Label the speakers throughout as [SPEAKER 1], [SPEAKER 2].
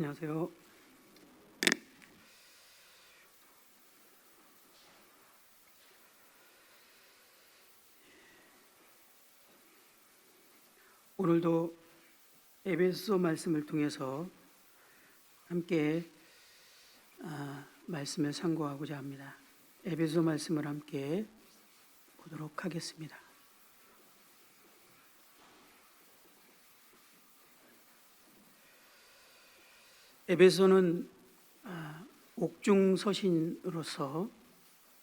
[SPEAKER 1] 안녕하세요. 오늘도 에베소 말씀을 통해서 함께 말씀을 상고하고자 합니다. 에베소 말씀을 함께 보도록 하겠습니다. 에베소는 옥중 서신으로서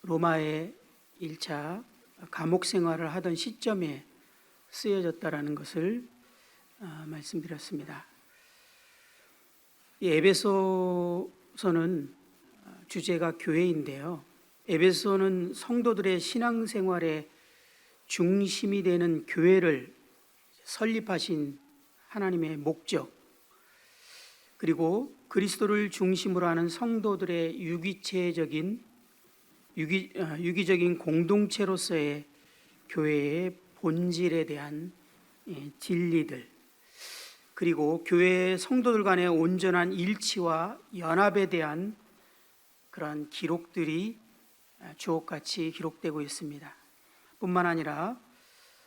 [SPEAKER 1] 로마의 1차 감옥 생활을 하던 시점에 쓰여졌다라는 것을 말씀드렸습니다. 이 에베소서는 주제가 교회인데요. 에베소는 성도들의 신앙생활의 중심이 되는 교회를 설립하신 하나님의 목적, 그리고 그리스도를 중심으로 하는 성도들의 유기적인 공동체로서의 교회의 본질에 대한 진리들, 그리고 교회 성도들 간의 온전한 일치와 연합에 대한 그런 기록들이 주옥같이 기록되고 있습니다. 뿐만 아니라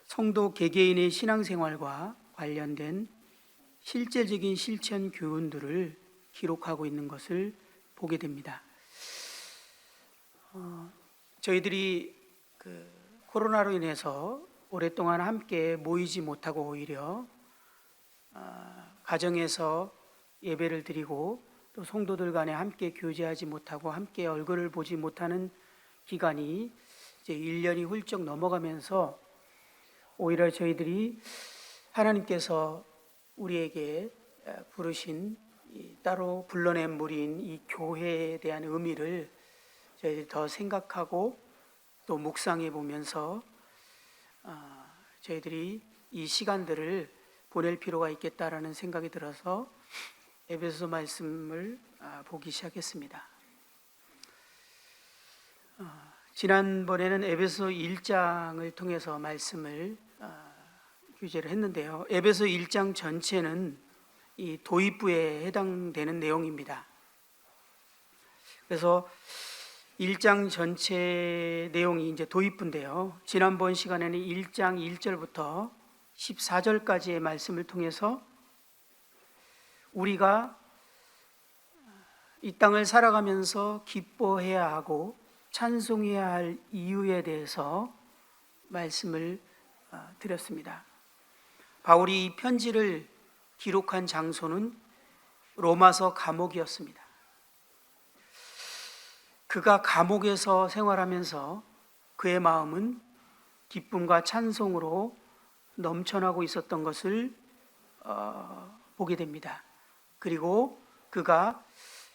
[SPEAKER 1] 성도 개개인의 신앙생활과 관련된 실제적인 실천 교훈들을 기록하고 있는 것을 보게 됩니다. 저희들이 코로나로 인해서 오랫동안 함께 모이지 못하고 오히려 가정에서 예배를 드리고 또 성도들 간에 함께 교제하지 못하고 함께 얼굴을 보지 못하는 기간이 이제 1년이 훌쩍 넘어가면서 오히려 저희들이 하나님께서 우리에게 부르신 따로 불러낸 무리인 이 교회에 대한 의미를 저희들이 더 생각하고 또 묵상해 보면서 저희들이 이 시간들을 보낼 필요가 있겠다라는 생각이 들어서 에베소 말씀을 보기 시작했습니다. 지난번에는 에베소 1장을 통해서 말씀을 규제를 했는데요. 에베소 1장 전체는 이 도입부에 해당되는 내용입니다. 그래서 1장 전체 내용이 이제 도입부인데요. 지난번 시간에는 1장 1절부터 14절까지의 말씀을 통해서 우리가 이 땅을 살아가면서 기뻐해야 하고 찬송해야 할 이유에 대해서 말씀을 드렸습니다. 바울이 이 편지를 기록한 장소는 로마서 감옥이었습니다. 그가 감옥에서 생활하면서 그의 마음은 기쁨과 찬송으로 넘쳐나고 있었던 것을 보게 됩니다. 그리고 그가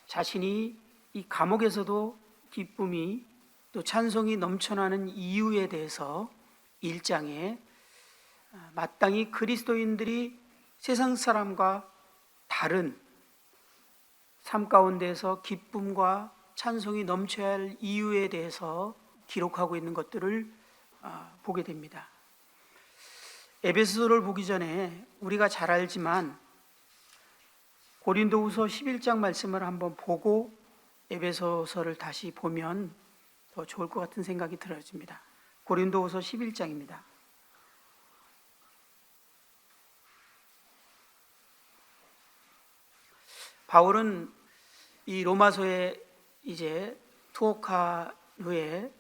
[SPEAKER 1] 자신이 이 감옥에서도 기쁨이 또 찬송이 넘쳐나는 이유에 대해서 1장에 마땅히 그리스도인들이 세상 사람과 다른 삶 가운데서 기쁨과 찬송이 넘쳐야 할 이유에 대해서 기록하고 있는 것들을 보게 됩니다. 에베소서를 보기 전에 우리가 잘 알지만 고린도후서 11장 말씀을 한번 보고 에베소서를 다시 보면 더 좋을 것 같은 생각이 들어집니다. 고린도후서 11장입니다. 바울은 이 로마서에 이제 투옥한 후에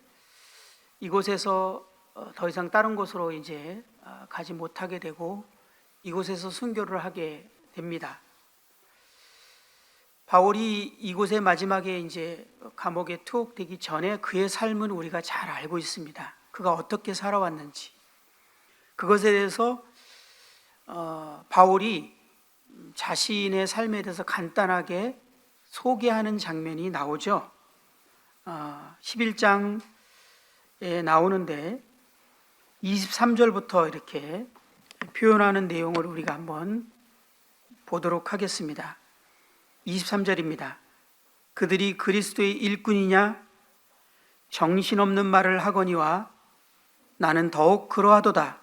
[SPEAKER 1] 이곳에서 더 이상 다른 곳으로 이제 가지 못하게 되고 이곳에서 순교를 하게 됩니다. 바울이 이곳의 마지막에 이제 감옥에 투옥되기 전에 그의 삶은 우리가 잘 알고 있습니다. 그가 어떻게 살아왔는지 그것에 대해서 바울이 자신의 삶에 대해서 간단하게 소개하는 장면이 나오죠. 11장에 나오는데 23절부터 이렇게 표현하는 내용을 우리가 한번 보도록 하겠습니다. 23절입니다. 그들이 그리스도의 일꾼이냐? 정신없는 말을 하거니와 나는 더욱 그러하도다.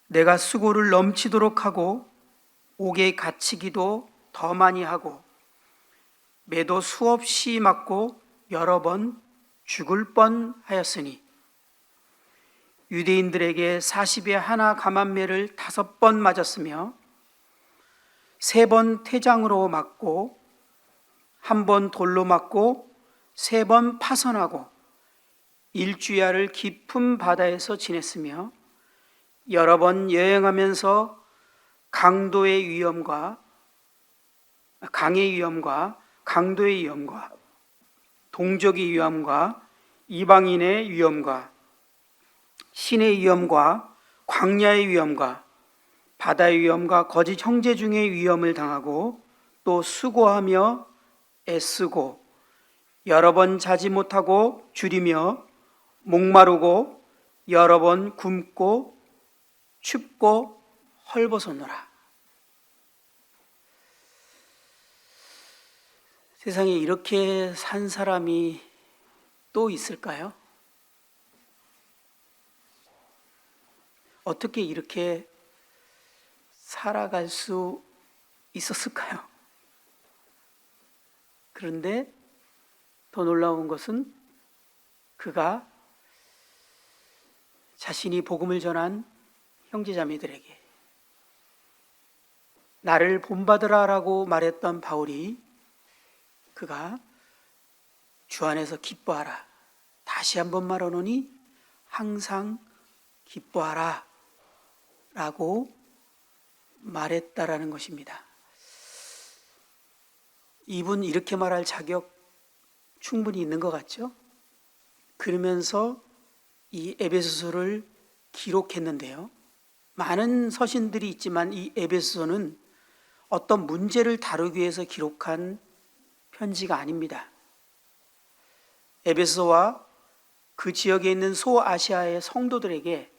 [SPEAKER 1] 내가 수고를 넘치도록 하고 옥에 갇히기도 더 많이 하고 매도 수없이 맞고 여러 번 죽을 뻔하였으니 유대인들에게 40에 하나 감한매를 5번 맞았으며 3번 태장으로 맞고 1번 돌로 맞고 3번 파선하고 일주야를 깊은 바다에서 지냈으며 여러 번 여행하면서 강의 위험과 강도의 위험과 동족의 위험과 이방인의 위험과 신의 위험과 광야의 위험과 바다의 위험과 거짓 형제 중의 위험을 당하고 또 수고하며 애쓰고 여러 번 자지 못하고 줄이며 목마르고 여러 번 굶고 춥고 헐벗었노라. 세상에 이렇게 산 사람이 또 있을까요? 어떻게 이렇게 살아갈 수 있었을까요? 그런데 더 놀라운 것은 그가 자신이 복음을 전한 형제자매들에게 나를 본받으라라고 말했던 바울이 그가 주 안에서 기뻐하라. 다시 한번 말하노니 항상 기뻐하라 라고 말했다라는 것입니다. 이분 이렇게 말할 자격 충분히 있는 것 같죠? 그러면서 이 에베소서를 기록했는데요. 많은 서신들이 있지만 이 에베소서는 어떤 문제를 다루기 위해서 기록한 편지가 아닙니다. 에베소와 그 지역에 있는 소아시아의 성도들에게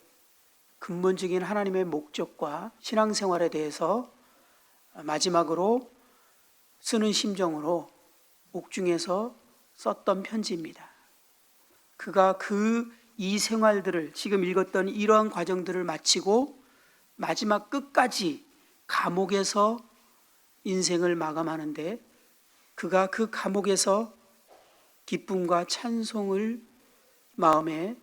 [SPEAKER 1] 근본적인 하나님의 목적과 신앙생활에 대해서 마지막으로 쓰는 심정으로 옥중에서 썼던 편지입니다. 그가 이 생활들을 지금 읽었던 이러한 과정들을 마치고 마지막 끝까지 감옥에서 인생을 마감하는데 그가 그 감옥에서 기쁨과 찬송을 마음에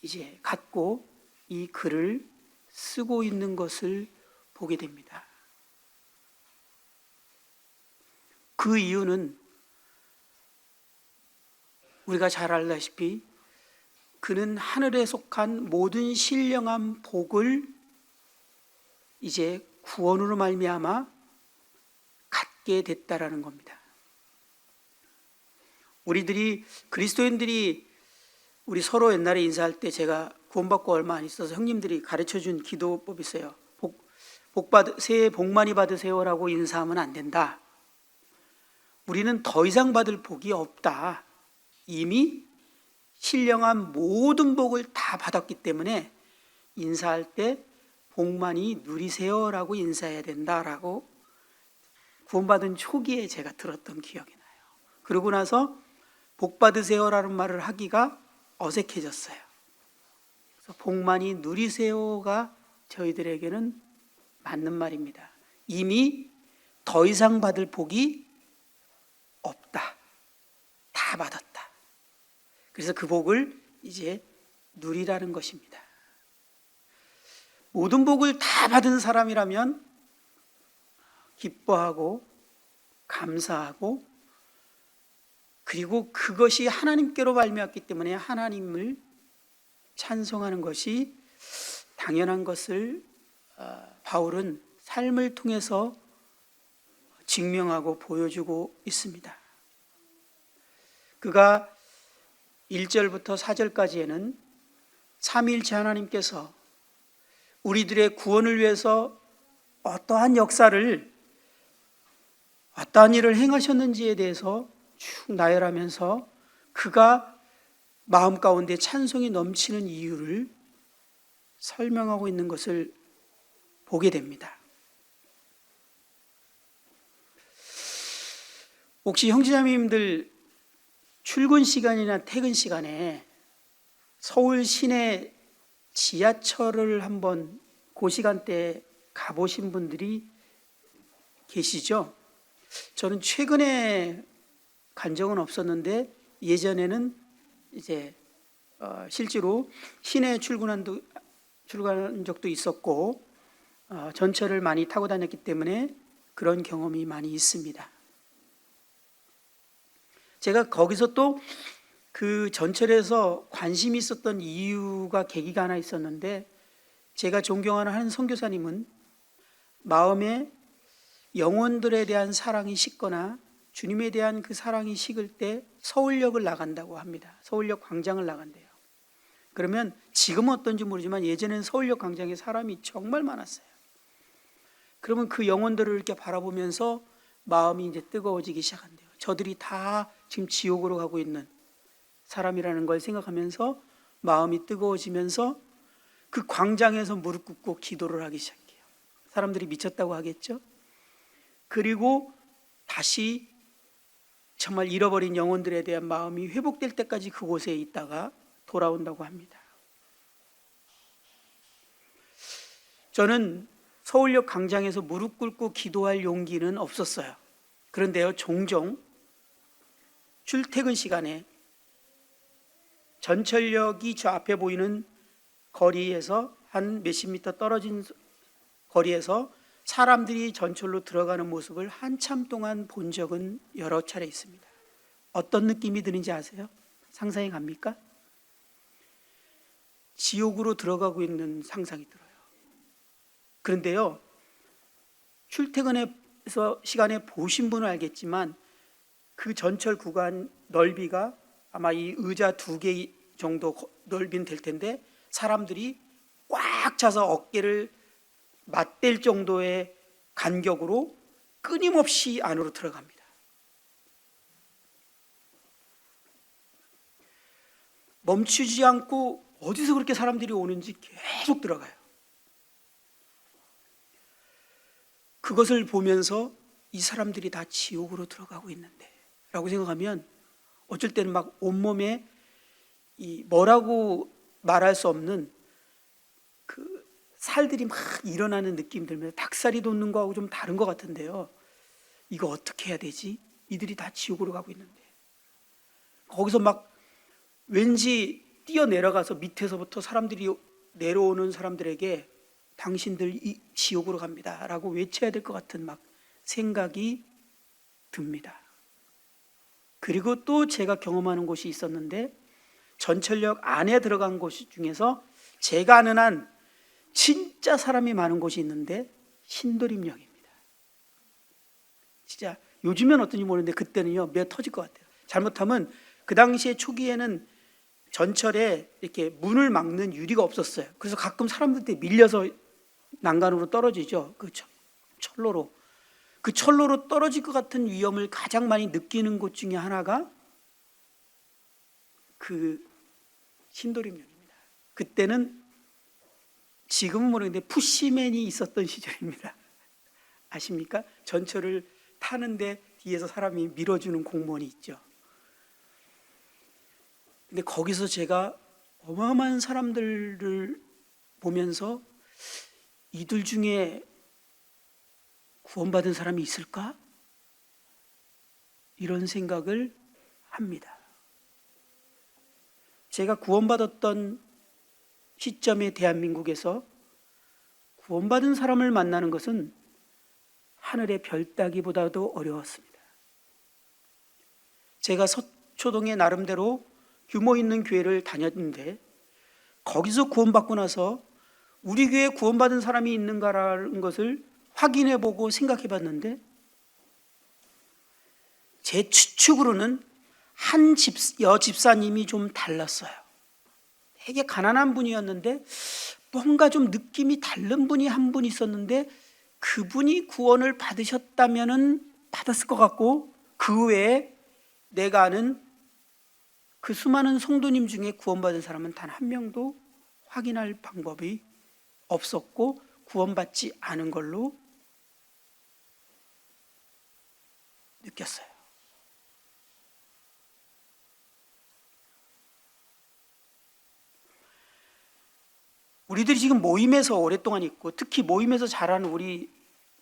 [SPEAKER 1] 이제 갖고 이 글을 쓰고 있는 것을 보게 됩니다. 그 이유는 우리가 잘 알다시피 그는 하늘에 속한 모든 신령한 복을 이제 구원으로 말미암아 갖게 됐다라는 겁니다. 우리들이 그리스도인들이 우리 서로 옛날에 인사할 때 제가 구원받고 얼마 안 있어서 형님들이 가르쳐준 기도법이 있어요. 새해 복 많이 받으세요라고 인사하면 안 된다. 우리는 더 이상 받을 복이 없다. 이미 신령한 모든 복을 다 받았기 때문에 인사할 때 복 많이 누리세요라고 인사해야 된다라고 구원받은 초기에 제가 들었던 기억이 나요. 그러고 나서 복 받으세요라는 말을 하기가 어색해졌어요. 그래서 복 많이 누리세요가 저희들에게는 맞는 말입니다. 이미 더 이상 받을 복이 없다. 다 받았다. 그래서 그 복을 이제 누리라는 것입니다. 모든 복을 다 받은 사람이라면 기뻐하고 감사하고 그리고 그것이 하나님께로 발매했기 때문에 하나님을 찬송하는 것이 당연한 것을 바울은 삶을 통해서 증명하고 보여주고 있습니다. 그가 1절부터 4절까지에는 삼위일체 하나님께서 우리들의 구원을 위해서 어떠한 역사를 어떠한 일을 행하셨는지에 대해서 쭉 나열하면서 그가 마음 가운데 찬송이 넘치는 이유를 설명하고 있는 것을 보게 됩니다. 혹시 형제자매님들 출근 시간이나 퇴근 시간에 서울 시내 지하철을 한번 그 시간대에 가보신 분들이 계시죠? 저는 최근에 간 적은 없었는데 예전에는 이제 실제로 시내에 출근한 적도 있었고 전철을 많이 타고 다녔기 때문에 그런 경험이 많이 있습니다. 제가 거기서 또 그 전철에서 관심이 있었던 이유가 계기가 하나 있었는데, 제가 존경하는 한 선교사님은 마음에 영혼들에 대한 사랑이 식거나 주님에 대한 그 사랑이 식을 때 서울역을 나간다고 합니다. 서울역 광장을 나간대요. 그러면 지금은 어떤지 모르지만 예전에는 서울역 광장에 사람이 정말 많았어요. 그러면 그 영혼들을 이렇게 바라보면서 마음이 이제 뜨거워지기 시작한대요. 저들이 다 지금 지옥으로 가고 있는 사람이라는 걸 생각하면서 마음이 뜨거워지면서 그 광장에서 무릎 꿇고 기도를 하기 시작해요. 사람들이 미쳤다고 하겠죠. 그리고 다시 정말 잃어버린 영혼들에 대한 마음이 회복될 때까지 그곳에 있다가 돌아온다고 합니다. 저는 서울역 광장에서 무릎 꿇고 기도할 용기는 없었어요. 그런데요, 종종 출퇴근 시간에 전철역이 저 앞에 보이는 거리에서 한 몇십 미터 떨어진 거리에서 사람들이 전철로 들어가는 모습을 한참 동안 본 적은 여러 차례 있습니다. 어떤 느낌이 드는지 아세요? 상상이 갑니까? 지옥으로 들어가고 있는 상상이 들어요. 그런데요, 출퇴근해서 시간에 보신 분은 알겠지만 그 전철 구간 넓이가 아마 이 의자 2개 정도 넓이는 될 텐데 사람들이 꽉 차서 어깨를 맞댈 정도의 간격으로 끊임없이 안으로 들어갑니다. 멈추지 않고 어디서 그렇게 사람들이 오는지 계속 들어가요. 그것을 보면서 이 사람들이 다 지옥으로 들어가고 있는데 라고 생각하면 어쩔 때는 막 온몸에 이 뭐라고 말할 수 없는 그 살들이 막 일어나는 느낌이 들면서 닭살이 돋는 거하고 좀 다른 것 같은데요. 이거 어떻게 해야 되지? 이들이 다 지옥으로 가고 있는데. 거기서 막 왠지 뛰어내려가서 밑에서부터 사람들이 내려오는 사람들에게 당신들 이 지옥으로 갑니다 라고 외쳐야 될 것 같은 막 생각이 듭니다. 그리고 또 제가 경험하는 곳이 있었는데 전철역 안에 들어간 곳 중에서 제가 아는 한 진짜 사람이 많은 곳이 있는데 신도림역입니다. 진짜 요즘엔 어떤지 모르는데 그때는요 매 터질 것 같아요. 잘못하면 그 당시에 초기에는 전철에 이렇게 문을 막는 유리가 없었어요. 그래서 가끔 사람들한테 밀려서 난간으로 떨어지죠. 그 철로로. 그 철로로 떨어질 것 같은 위험을 가장 많이 느끼는 곳 중에 하나가 그 신도림역입니다. 그때는 지금은 모르겠는데 푸시맨이 있었던 시절입니다. 아십니까? 전철을 타는데 뒤에서 사람이 밀어주는 공무원이 있죠. 근데 거기서 제가 어마어마한 사람들을 보면서 이들 중에 구원받은 사람이 있을까? 이런 생각을 합니다. 제가 구원받았던 시점에 대한민국에서 구원받은 사람을 만나는 것은 하늘의 별 따기보다도 어려웠습니다. 제가 서초동에 나름대로 규모 있는 교회를 다녔는데 거기서 구원받고 나서 우리 교회에 구원받은 사람이 있는가라는 것을 확인해보고 생각해봤는데 제 추측으로는 한 여집사님이 좀 달랐어요. 되게 가난한 분이었는데 뭔가 좀 느낌이 다른 분이 한 분 있었는데 그분이 구원을 받으셨다면은 받았을 것 같고 그 외에 내가 아는 그 수많은 성도님 중에 구원받은 사람은 단 한 명도 확인할 방법이 없었고 구원받지 않은 걸로 느꼈어요. 우리들이 지금 모임에서 오랫동안 있고 특히 모임에서 자라는 우리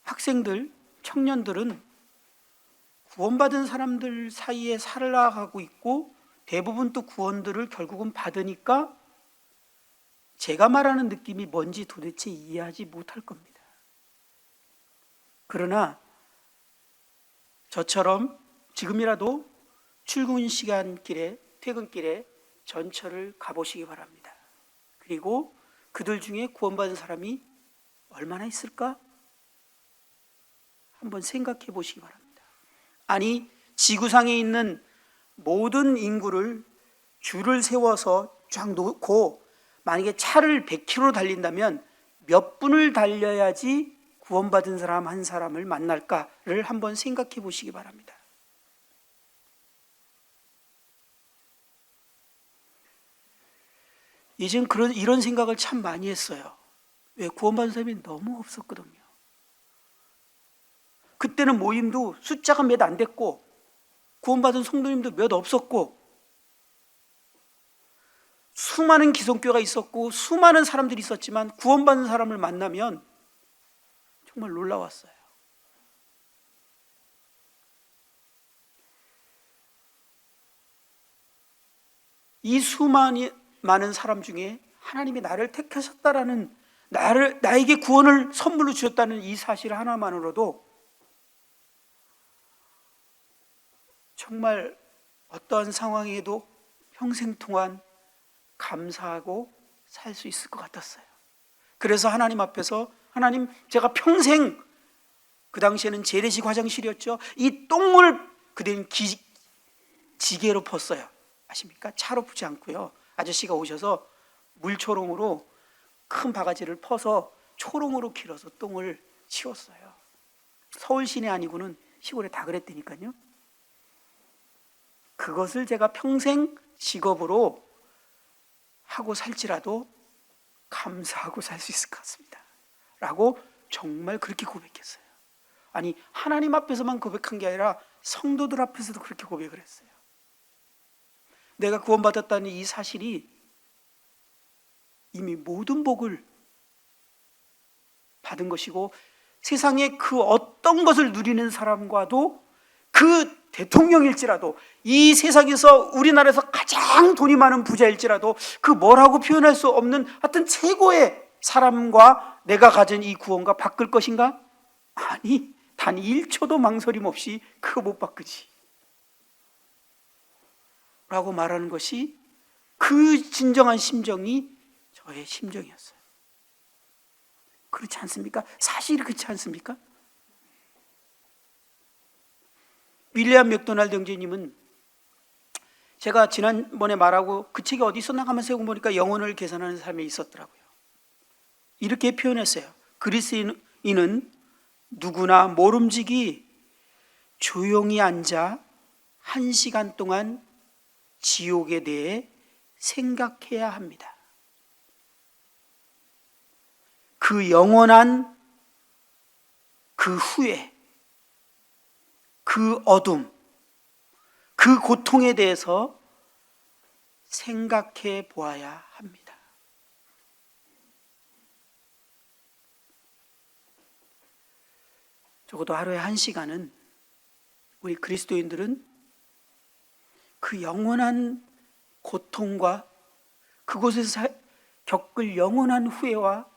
[SPEAKER 1] 학생들, 청년들은 구원받은 사람들 사이에 살아가고 있고 대부분 또 구원들을 결국은 받으니까 제가 말하는 느낌이 뭔지 도대체 이해하지 못할 겁니다. 그러나 저처럼 지금이라도 출근 시간길에, 퇴근길에 전철을 가보시기 바랍니다. 그리고 그들 중에 구원받은 사람이 얼마나 있을까? 한번 생각해 보시기 바랍니다. 아니, 지구상에 있는 모든 인구를 줄을 세워서 쫙 놓고 만약에 차를 100km 달린다면 몇 분을 달려야지 구원받은 사람 한 사람을 만날까를 한번 생각해 보시기 바랍니다. 예전 이런 생각을 참 많이 했어요. 왜? 구원받은 사람이 너무 없었거든요. 그때는 모임도 숫자가 몇 안 됐고 구원받은 성도님도 몇 없었고 수많은 기독교가 있었고 수많은 사람들이 있었지만 구원받은 사람을 만나면 정말 놀라웠어요. 이 많은 사람 중에 하나님이 나를 택하셨다라는, 나에게 구원을 선물로 주셨다는 이 사실 하나만으로도 정말 어떠한 상황에도 평생 동안 감사하고 살 수 있을 것 같았어요. 그래서 하나님 앞에서, 하나님, 제가 평생, 그 당시에는 재래식 화장실이었죠, 이 똥을 그대는 지게로 펐어요. 아십니까? 차로 푸지 않고요, 아저씨가 오셔서 물초롱으로 큰 바가지를 퍼서 초롱으로 길어서 똥을 치웠어요. 서울 시내 아니고는 시골에 다 그랬다니까요. 그것을 제가 평생 직업으로 하고 살지라도 감사하고 살 수 있을 것 같습니다 라고 정말 그렇게 고백했어요. 아니, 하나님 앞에서만 고백한 게 아니라 성도들 앞에서도 그렇게 고백을 했어요. 내가 구원받았다는 이 사실이 이미 모든 복을 받은 것이고 세상에 그 어떤 것을 누리는 사람과도, 그 대통령일지라도, 이 세상에서 우리나라에서 가장 돈이 많은 부자일지라도 그 뭐라고 표현할 수 없는 하여튼 최고의 사람과 내가 가진 이 구원과 바꿀 것인가? 아니, 단 1초도 망설임 없이 그거 못 바꾸지 라고 말하는 것이 그 진정한 심정이 저의 심정이었어요. 그렇지 않습니까? 사실이 그렇지 않습니까? 윌리엄 맥도날드 형제님은, 제가 지난번에 말하고 그 책이 어디 있었나 하면서 보니까 영혼을 계산하는 삶에 있었더라고요. 이렇게 표현했어요. 그리스인은 누구나 모름지기 조용히 앉아 1시간 동안 지옥에 대해 생각해야 합니다. 그 영원한 그 후회, 그 어둠, 그 고통에 대해서 생각해 보아야 합니다. 적어도 하루에 1시간은 우리 그리스도인들은 그 영원한 고통과 그곳에서 겪을 영원한 후회와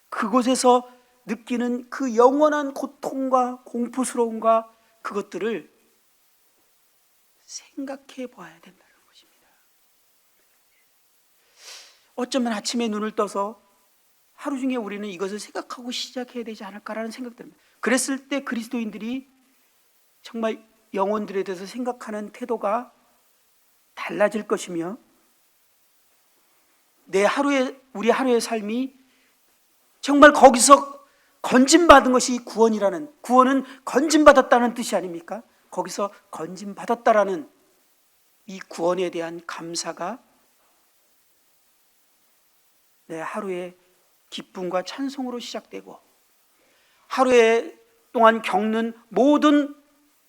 [SPEAKER 1] 그곳에서 느끼는 그 영원한 고통과 공포스러움과 그것들을 생각해 봐야 된다는 것입니다. 어쩌면 아침에 눈을 떠서 하루 중에 우리는 이것을 생각하고 시작해야 되지 않을까라는 생각이 듭니다. 그랬을 때 그리스도인들이 정말 영혼들에 대해서 생각하는 태도가 달라질 것이며 우리 하루의 삶이 정말 거기서 건진받은 것이 구원이라는, 구원은 건진받았다는 뜻이 아닙니까? 거기서 건진받았다라는 이 구원에 대한 감사가 내 하루의 기쁨과 찬송으로 시작되고, 하루에 동안 겪는 모든,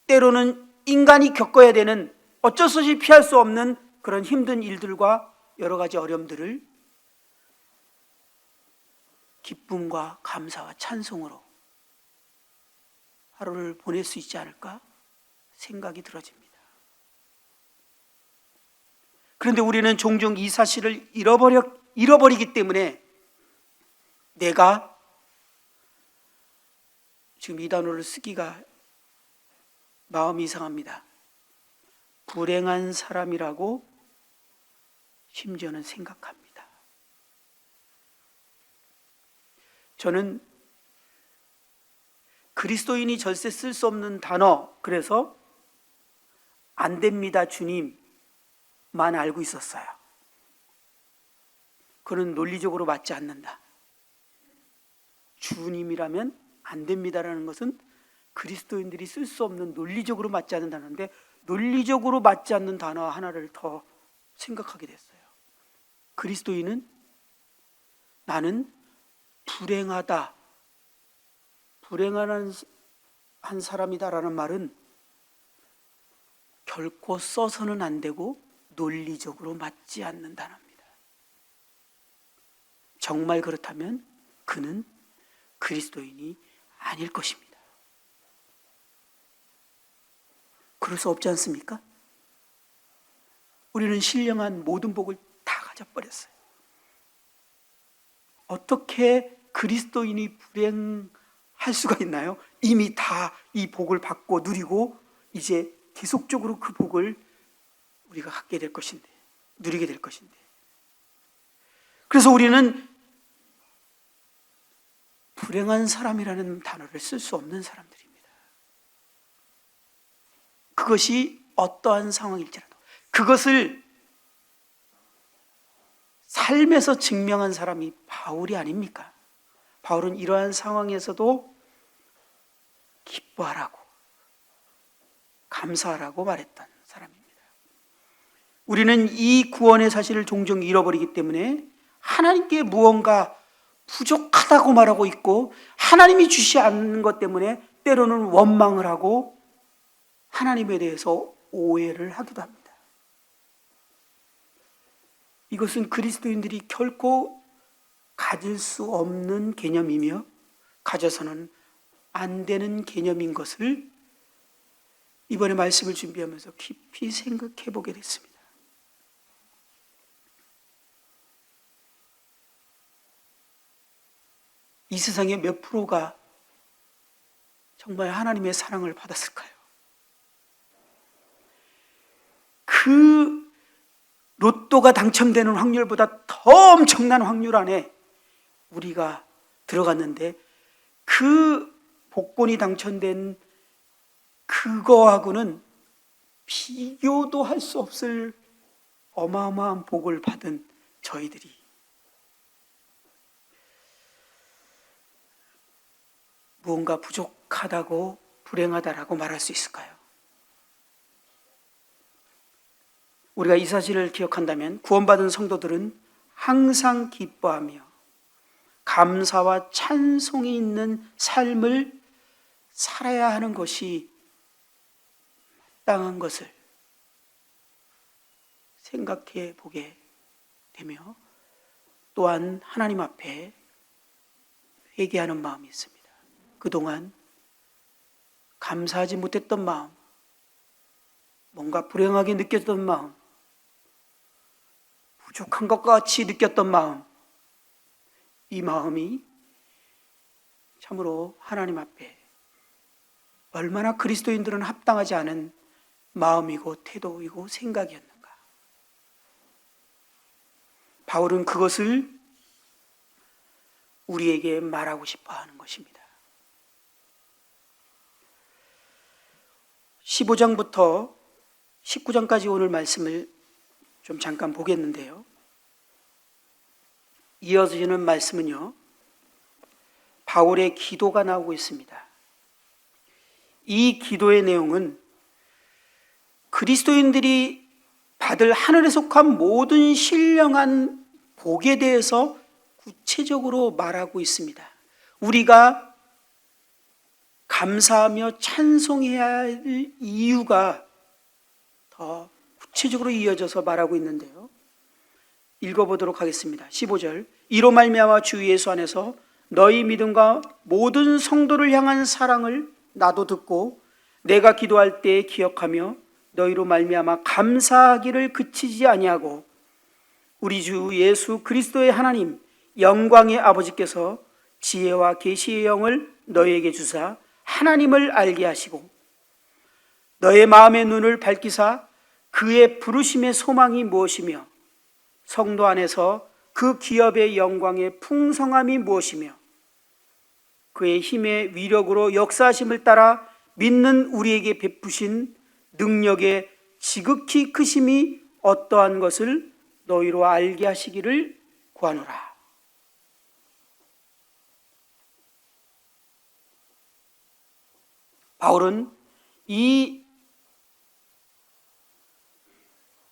[SPEAKER 1] 때로는 인간이 겪어야 되는 어쩔 수 없이 피할 수 없는 그런 힘든 일들과 여러 가지 어려움들을 기쁨과 감사와 찬송으로 하루를 보낼 수 있지 않을까 생각이 들어집니다. 그런데 우리는 종종 이 사실을 잃어버리기 때문에 내가 지금 이 단어를 쓰기가 마음이 이상합니다. 불행한 사람이라고 심지어는 생각합니다. 저는 그리스도인이 절대 쓸 수 없는 단어, 그래서 안 됩니다 주님만 알고 있었어요. 그는 논리적으로 맞지 않는다. 주님이라면 안 됩니다라는 것은 그리스도인들이 쓸 수 없는 논리적으로 맞지 않는 단어인데, 논리적으로 맞지 않는 단어 하나를 더 생각하게 됐어요. 그리스도인은 나는 불행하다, 불행한 한 사람이다라는 말은 결코 써서는 안 되고 논리적으로 맞지 않는 단어입니다. 정말 그렇다면 그는 그리스도인이 아닐 것입니다. 그럴 수 없지 않습니까? 우리는 신령한 모든 복을 다 가져버렸어요. 어떻게 그리스도인이 불행할 수가 있나요? 이미 다 이 복을 받고 누리고 이제 계속적으로 그 복을 우리가 갖게 될 것인데, 누리게 될 것인데, 그래서 우리는 불행한 사람이라는 단어를 쓸 수 없는 사람들입니다. 그것이 어떠한 상황일지라도 그것을 삶에서 증명한 사람이 바울이 아닙니까? 바울은 이러한 상황에서도 기뻐하라고, 감사하라고 말했던 사람입니다. 우리는 이 구원의 사실을 종종 잃어버리기 때문에 하나님께 무언가 부족하다고 말하고 있고, 하나님이 주시 않는 것 때문에 때로는 원망을 하고 하나님에 대해서 오해를 하기도 합니다. 이것은 그리스도인들이 결코 가질 수 없는 개념이며 가져서는 안 되는 개념인 것을 이번에 말씀을 준비하면서 깊이 생각해 보게 됐습니다. 이 세상의 몇 프로가 정말 하나님의 사랑을 받았을까요? 그 로또가 당첨되는 확률보다 더 엄청난 확률 안에 우리가 들어갔는데, 그 복권이 당첨된 그거하고는 비교도 할 수 없을 어마어마한 복을 받은 저희들이 무언가 부족하다고, 불행하다라고 말할 수 있을까요? 우리가 이 사실을 기억한다면 구원받은 성도들은 항상 기뻐하며 감사와 찬송이 있는 삶을 살아야 하는 것이 마땅한 것을 생각해 보게 되며, 또한 하나님 앞에 회개하는 마음이 있습니다. 그동안 감사하지 못했던 마음, 뭔가 불행하게 느꼈던 마음, 부족한 것과 같이 느꼈던 마음, 이 마음이 참으로 하나님 앞에 얼마나 그리스도인들은 합당하지 않은 마음이고 태도이고 생각이었는가. 바울은 그것을 우리에게 말하고 싶어 하는 것입니다. 15장부터 19장까지 오늘 말씀을 좀 잠깐 보겠는데요. 이어지는 말씀은요, 바울의 기도가 나오고 있습니다. 이 기도의 내용은 그리스도인들이 받을 하늘에 속한 모든 신령한 복에 대해서 구체적으로 말하고 있습니다. 우리가 감사하며 찬송해야 할 이유가 더 구체적으로 이어져서 말하고 있는데요. 읽어보도록 하겠습니다. 15절. 이로 말미암아 주 예수 안에서 너희 믿음과 모든 성도를 향한 사랑을 나도 듣고 내가 기도할 때 기억하며 너희로 말미암아 감사하기를 그치지 아니하고 우리 주 예수 그리스도의 하나님 영광의 아버지께서 지혜와 계시의 영을 너희에게 주사 하나님을 알게 하시고 너의 마음의 눈을 밝히사 그의 부르심의 소망이 무엇이며 성도 안에서 그 기업의 영광의 풍성함이 무엇이며 그의 힘의 위력으로 역사하심을 따라 믿는 우리에게 베푸신 능력의 지극히 크심이 어떠한 것을 너희로 알게 하시기를 구하노라. 바울은 이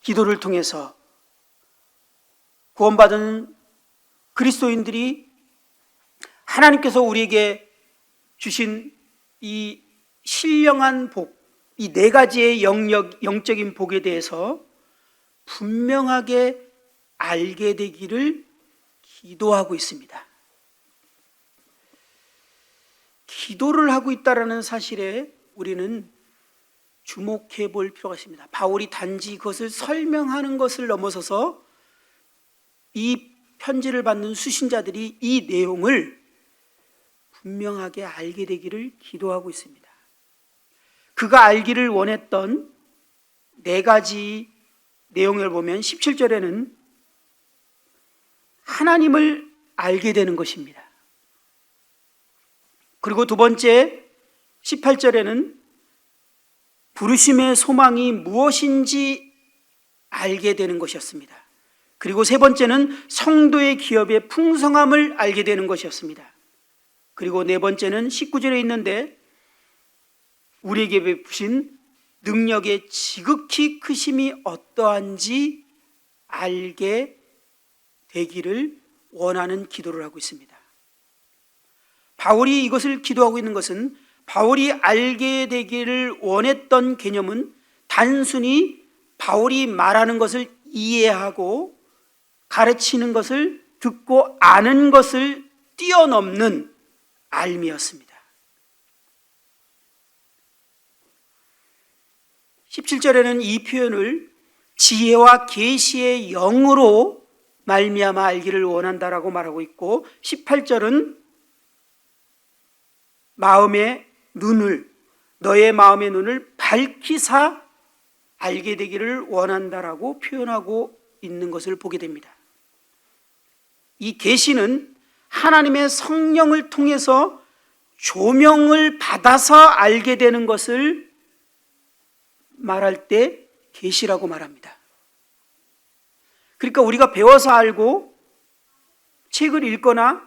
[SPEAKER 1] 기도를 통해서 구원받은 그리스도인들이 하나님께서 우리에게 주신 이 신령한 복, 이 네 가지의 영적인 복에 대해서 분명하게 알게 되기를 기도하고 있습니다. 기도를 하고 있다는 사실에 우리는 주목해 볼 필요가 있습니다. 바울이 단지 그것을 설명하는 것을 넘어서서 이 편지를 받는 수신자들이 이 내용을 분명하게 알게 되기를 기도하고 있습니다. 그가 알기를 원했던 네 가지 내용을 보면 17절에는 하나님을 알게 되는 것입니다. 그리고 두 번째 18절에는 부르심의 소망이 무엇인지 알게 되는 것이었습니다. 그리고 세 번째는 성도의 기업의 풍성함을 알게 되는 것이었습니다. 그리고 네 번째는 19절에 있는데 우리에게 베푸신 능력의 지극히 크심이 어떠한지 알게 되기를 원하는 기도를 하고 있습니다. 바울이 이것을 기도하고 있는 것은 바울이 알게 되기를 원했던 개념은 단순히 바울이 말하는 것을 이해하고 가르치는 것을 듣고 아는 것을 뛰어넘는 알미였습니다. 17절에는 이 표현을 지혜와 계시의 영으로 말미암아 알기를 원한다라고 말하고 있고 18절은 너의 마음의 눈을 밝히사 알게 되기를 원한다라고 표현하고 있는 것을 보게 됩니다. 이 계시는 하나님의 성령을 통해서 조명을 받아서 알게 되는 것을 말할 때 계시라고 말합니다. 그러니까 우리가 배워서 알고 책을 읽거나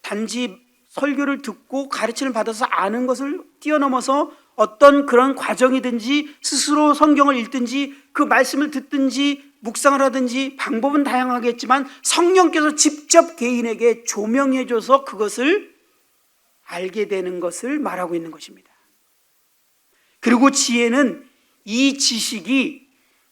[SPEAKER 1] 단지 설교를 듣고 가르침을 받아서 아는 것을 뛰어넘어서 어떤 그런 과정이든지 스스로 성경을 읽든지 그 말씀을 듣든지 묵상을 하든지 방법은 다양하겠지만 성령께서 직접 개인에게 조명해줘서 그것을 알게 되는 것을 말하고 있는 것입니다. 그리고 지혜는 이 지식이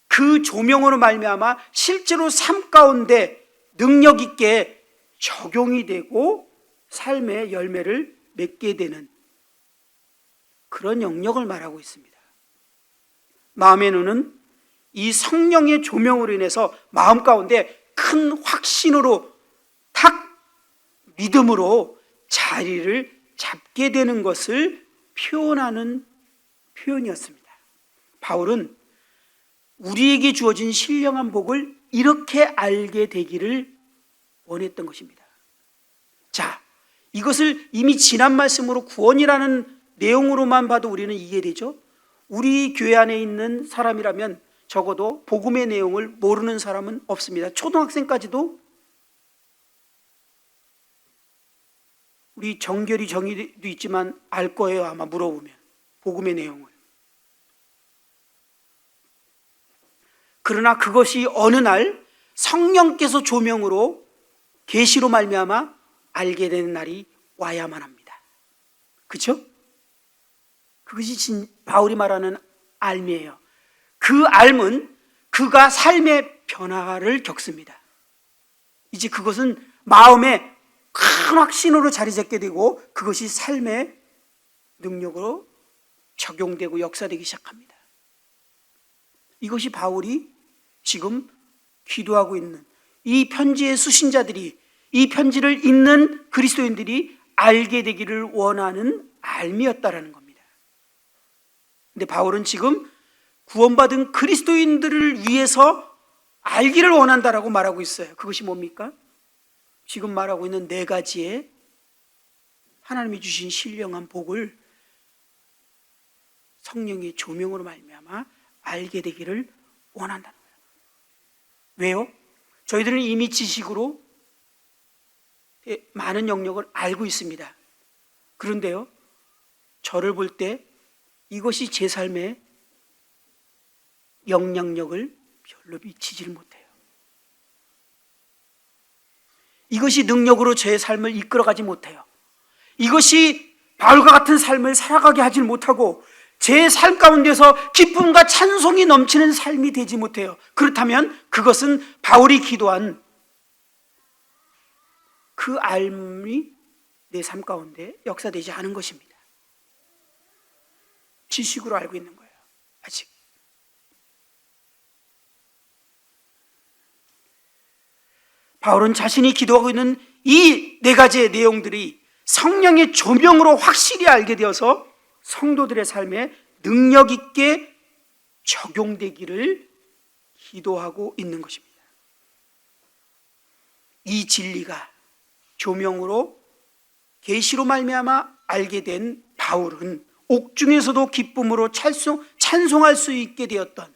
[SPEAKER 1] 그 조명으로 말미암아 실제로 삶 가운데 능력 있게 적용이 되고 삶의 열매를 맺게 되는 그런 영역을 말하고 있습니다. 마음의 눈은 이 성령의 조명으로 인해서 마음 가운데 큰 확신으로 탁 믿음으로 자리를 잡게 되는 것을 표현하는 표현이었습니다. 바울은 우리에게 주어진 신령한 복을 이렇게 알게 되기를 원했던 것입니다. 자, 이것을 이미 지난 말씀으로 구원이라는 내용으로만 봐도 우리는 이해되죠? 우리 교회 안에 있는 사람이라면 적어도 복음의 내용을 모르는 사람은 없습니다. 초등학생까지도 우리 정결이 정의도 있지만 알 거예요. 아마 물어보면 복음의 내용을. 그러나 그것이 어느 날 성령께서 조명으로 계시로 말미암아 알게 되는 날이 와야만 합니다. 그렇죠? 그것이 바울이 말하는 알미예요. 그 알은 그가 삶의 변화를 겪습니다. 이제 그것은 마음에 큰 확신으로 자리 잡게 되고 그것이 삶의 능력으로 적용되고 역사되기 시작합니다. 이것이 바울이 지금 기도하고 있는, 이 편지의 수신자들이, 이 편지를 읽는 그리스도인들이 알게 되기를 원하는 알미였다라는 겁니다. 근데 바울은 지금 구원받은 그리스도인들을 위해서 알기를 원한다라고 말하고 있어요. 그것이 뭡니까? 지금 말하고 있는 네 가지의 하나님이 주신 신령한 복을 성령의 조명으로 말미암아 알게 되기를 원한다는 거예요. 왜요? 저희들은 이미 지식으로 많은 영역을 알고 있습니다. 그런데요, 저를 볼 때 이것이 제 삶에 영향력을 별로 미치지를 못해요. 이것이 능력으로 제 삶을 이끌어가지 못해요. 이것이 바울과 같은 삶을 살아가게 하지 못하고 제 삶 가운데서 기쁨과 찬송이 넘치는 삶이 되지 못해요. 그렇다면 그것은 바울이 기도한 그 알미 내 삶 가운데 역사되지 않은 것입니다. 지식으로 알고 있는 거예요. 아직. 바울은 자신이 기도하고 있는 이 네 가지의 내용들이 성령의 조명으로 확실히 알게 되어서 성도들의 삶에 능력 있게 적용되기를 기도하고 있는 것입니다. 이 진리가 조명으로 계시로 말미암아 알게 된 바울은 옥중에서도 기쁨으로 찬송할 수 있게 되었던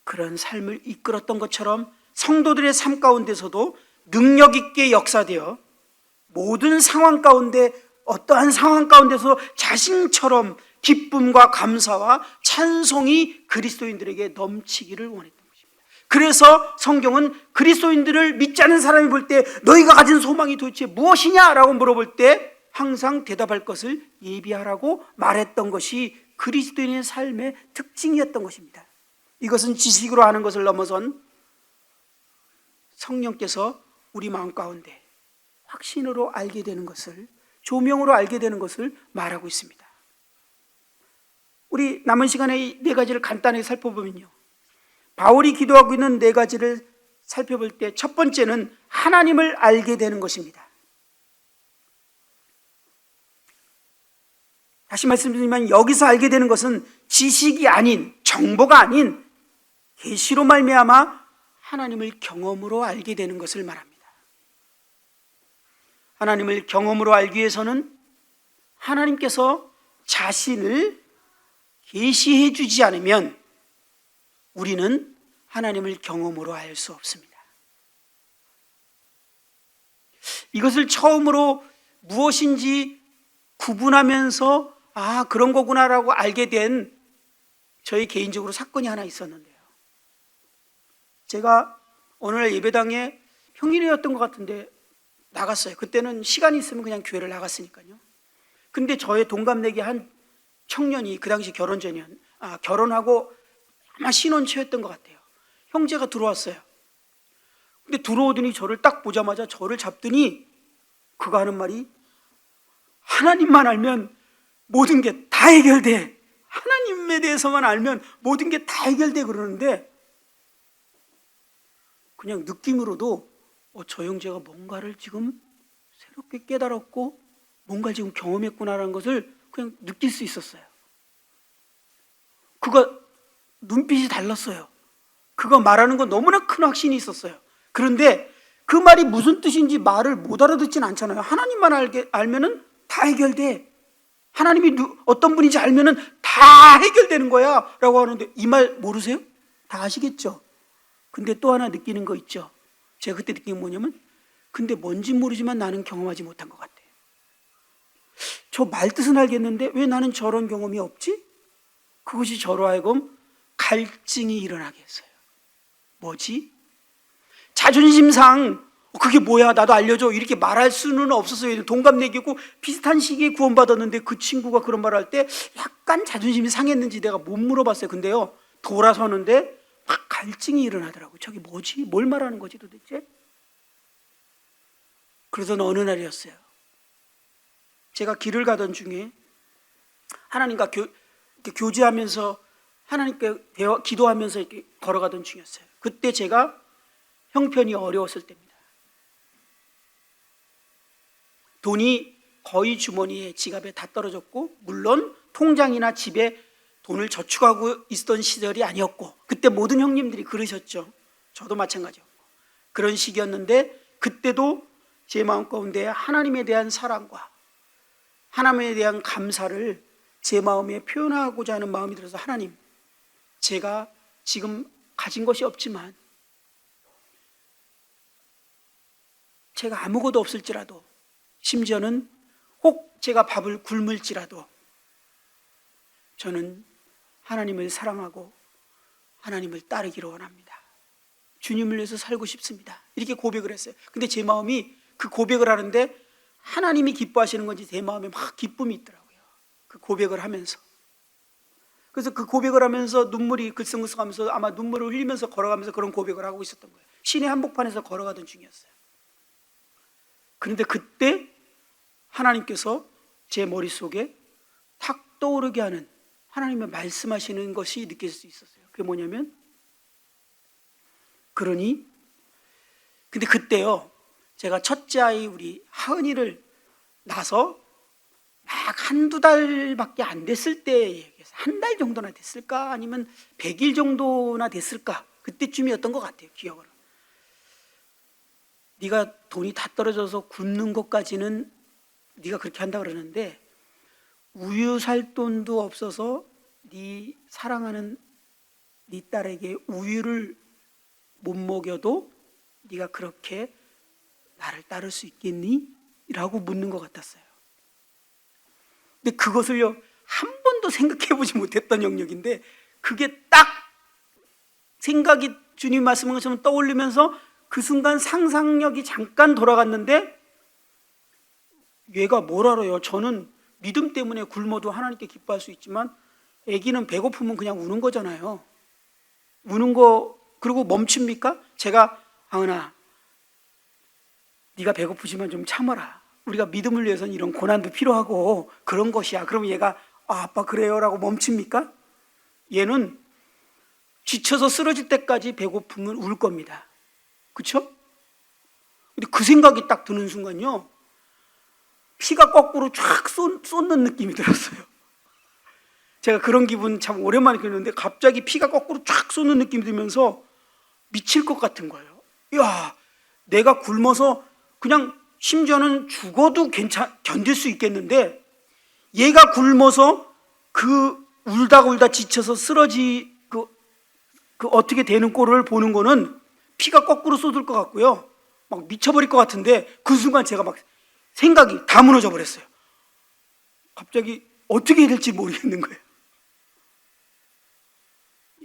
[SPEAKER 1] 그런 삶을 이끌었던 것처럼 성도들의 삶 가운데서도 능력 있게 역사되어 모든 상황 가운데, 어떠한 상황 가운데서 자신처럼 기쁨과 감사와 찬송이 그리스도인들에게 넘치기를 원했던 것입니다. 그래서 성경은 그리스도인들을 믿지 않은 사람이 볼 때 너희가 가진 소망이 도대체 무엇이냐라고 물어볼 때 항상 대답할 것을 예비하라고 말했던 것이 그리스도인의 삶의 특징이었던 것입니다. 이것은 지식으로 아는 것을 넘어선 성령께서 우리 마음 가운데 확신으로 알게 되는 것을, 조명으로 알게 되는 것을 말하고 있습니다. 우리 남은 시간에 이 네 가지를 간단히 살펴보면요, 바울이 기도하고 있는 네 가지를 살펴볼 때 첫 번째는 하나님을 알게 되는 것입니다. 다시 말씀드리면 여기서 알게 되는 것은 지식이 아닌, 정보가 아닌 계시로 말미암아 하나님을 경험으로 알게 되는 것을 말합니다. 하나님을 경험으로 알기 위해서는 하나님께서 자신을 계시해 주지 않으면 우리는 하나님을 경험으로 알 수 없습니다. 이것을 처음으로 무엇인지 구분하면서 그런 거구나라고 알게 된 저희 개인적으로 사건이 하나 있었는데요. 제가 어느 날 예배당에 평일이었던 것 같은데 나갔어요. 그때는 시간이 있으면 그냥 교회를 나갔으니까요. 근데 저의 동갑내기 한 청년이, 그 당시 결혼 전이었, 결혼하고 아마 신혼초였던 것 같아요. 형제가 들어왔어요. 근데 들어오더니 저를 딱 보자마자 저를 잡더니 그가 하는 말이, 하나님만 알면 모든 게 다 해결돼. 하나님에 대해서만 알면 모든 게 다 해결돼 그러는데, 그냥 느낌으로도 저 형제가 뭔가를 지금 새롭게 깨달았고 뭔가를 지금 경험했구나라는 것을 그냥 느낄 수 있었어요. 그가 눈빛이 달랐어요. 그가 말하는 건 너무나 큰 확신이 있었어요. 그런데 그 말이 무슨 뜻인지 말을 못 알아듣진 않잖아요. 하나님만 알면은 다 해결돼. 하나님이 어떤 분인지 알면은 다 해결되는 거야 라고 하는데, 이 말 모르세요? 다 아시겠죠? 근데 또 하나 느끼는 거 있죠. 제가 그때 느낀 게 뭐냐면, 근데 뭔지 모르지만 나는 경험하지 못한 것 같아요. 저 말뜻은 알겠는데 왜 나는 저런 경험이 없지? 그것이 저로 하여금 갈증이 일어나게 했어요. 뭐지? 자존심상 그게 뭐야, 나도 알려줘, 이렇게 말할 수는 없었어요. 동갑내기고 비슷한 시기에 구원받았는데 그 친구가 그런 말을 할 때 약간 자존심이 상했는지 내가 못 물어봤어요. 근데요, 돌아서는데 막 갈증이 일어나더라고요. 저게 뭐지? 뭘 말하는 거지 도대체? 그러던 어느 날이었어요. 제가 길을 가던 중에 하나님과 이렇게 교제하면서 하나님께 기도하면서 이렇게 걸어가던 중이었어요. 그때 제가 형편이 어려웠을 때입니다. 돈이 거의 주머니에 지갑에 다 떨어졌고, 물론 통장이나 집에 돈을 저축하고 있던 시절이 아니었고, 그때 모든 형님들이 그러셨죠. 저도 마찬가지였고 그런 시기였는데, 그때도 제 마음 가운데 하나님에 대한 사랑과 하나님에 대한 감사를 제 마음에 표현하고자 하는 마음이 들어서, 하나님, 제가 지금 가진 것이 없지만, 제가 아무것도 없을지라도, 심지어는 혹 제가 밥을 굶을지라도 저는 하나님을 사랑하고 하나님을 따르기를 원합니다. 주님을 위해서 살고 싶습니다. 이렇게 고백을 했어요. 근데 제 마음이 그 고백을 하는데 하나님이 기뻐하시는 건지 제 마음에 막 기쁨이 있더라고요. 그 고백을 하면서. 그래서 그 고백을 하면서 눈물이 글썽글썽하면서 아마 눈물을 흘리면서 걸어가면서 그런 고백을 하고 있었던 거예요. 시내 한복판에서 걸어가던 중이었어요. 그런데 그때 하나님께서 제 머릿속에 탁 떠오르게 하는 하나님의 말씀하시는 것이 느낄 수 있었어요. 그게 뭐냐면, 그러니, 근데 그때요, 제가 첫째 아이 우리 하은이를 낳아서 막 한두 달밖에 안 됐을 때, 한 달 정도나 됐을까? 아니면 100일 정도나 됐을까? 그때쯤이었던 것 같아요, 기억으로. 네가 돈이 다 떨어져서 굶는 것까지는 네가 그렇게 한다 그러는데, 우유 살 돈도 없어서 네 사랑하는 네 딸에게 우유를 못 먹여도 네가 그렇게 나를 따를 수 있겠니? 라고 묻는 것 같았어요. 근데 그것을요, 한 번도 생각해 보지 못했던 영역인데, 그게 딱 생각이 주님 말씀한 것처럼 떠올리면서 그 순간 상상력이 잠깐 돌아갔는데, 얘가 뭘 알아요? 저는 믿음 때문에 굶어도 하나님께 기뻐할 수 있지만, 아기는 배고프면 그냥 우는 거잖아요. 우는 거 그리고 멈춥니까? 제가, 하은아, 네가 배고프지만 좀 참아라. 우리가 믿음을 위해서는 이런 고난도 필요하고 그런 것이야. 그러면 얘가 아빠 그래요? 라고 멈춥니까? 얘는 지쳐서 쓰러질 때까지 배고프면 울 겁니다. 그렇죠? 근데 그 생각이 딱 드는 순간요, 피가 거꾸로 쫙 쏟는 느낌이 들었어요. 제가 그런 기분 참 오랜만에 겪는데, 갑자기 피가 거꾸로 쫙 쏟는 느낌이 들면서 미칠 것 같은 거예요. 야, 내가 굶어서 그냥 심지어는 죽어도 견딜 수 있겠는데, 얘가 굶어서 그 울다 지쳐서 그 어떻게 되는 꼴을 보는 거는 피가 거꾸로 쏟을 것 같고요, 막 미쳐버릴 것 같은데, 그 순간 제가 막 생각이 다 무너져 버렸어요. 갑자기 어떻게 해야 될지 모르겠는 거예요.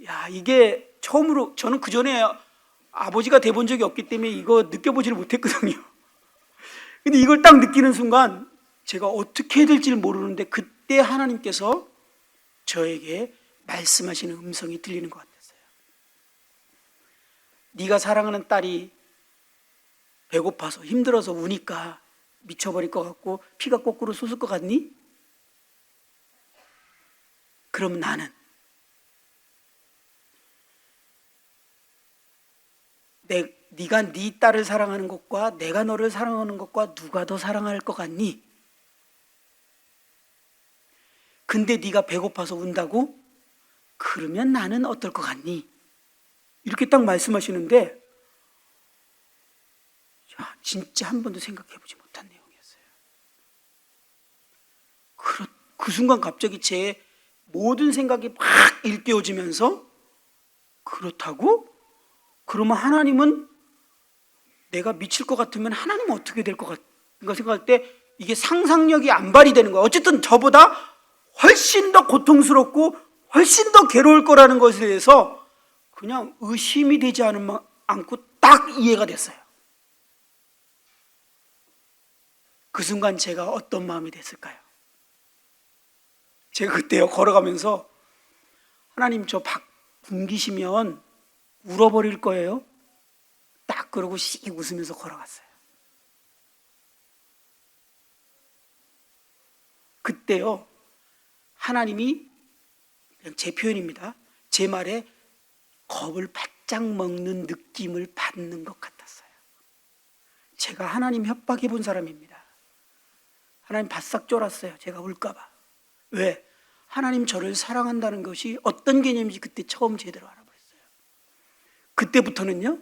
[SPEAKER 1] 야, 이게 처음으로, 저는 그 전에 아버지가 돼본 적이 없기 때문에 이거 느껴보지를 못했거든요. 근데 이걸 딱 느끼는 순간 제가 어떻게 해야 될지를 모르는데, 그때 하나님께서 저에게 말씀하시는 음성이 들리는 것 같았어요. 네가 사랑하는 딸이 배고파서 힘들어서 우니까 미쳐버릴 것 같고 피가 거꾸로 솟을 것 같니? 그럼 나는 네가 네 딸을 사랑하는 것과 내가 너를 사랑하는 것과 누가 더 사랑할 것 같니? 근데 네가 배고파서 운다고? 그러면 나는 어떨 것 같니? 이렇게 딱 말씀하시는데, 야, 진짜 한 번도 생각해 보지 못한 내용이었어요. 그 순간 갑자기 제 모든 생각이 막 일깨워지면서, 그렇다고? 그러면 하나님은, 내가 미칠 것 같으면 하나님은 어떻게 될 것 같은가 생각할 때 이게 상상력이 안 발휘되는 거야. 어쨌든 저보다 훨씬 더 고통스럽고 훨씬 더 괴로울 거라는 것에 대해서 그냥 의심이 되지 않고 딱 이해가 됐어요. 그 순간 제가 어떤 마음이 됐을까요? 제가 그때요, 걸어가면서, 하나님 저 박 굶기시면 울어버릴 거예요. 딱 그러고 씩 웃으면서 걸어갔어요. 그때요, 하나님이, 그냥 제 표현입니다, 제 말에 겁을 바짝 먹는 느낌을 받는 것 같았어요. 제가 하나님 협박해 본 사람입니다. 하나님 바싹 쫄았어요. 제가 울까봐. 왜? 하나님 저를 사랑한다는 것이 어떤 개념인지 그때 처음 제대로 알아버렸어요. 그때부터는요,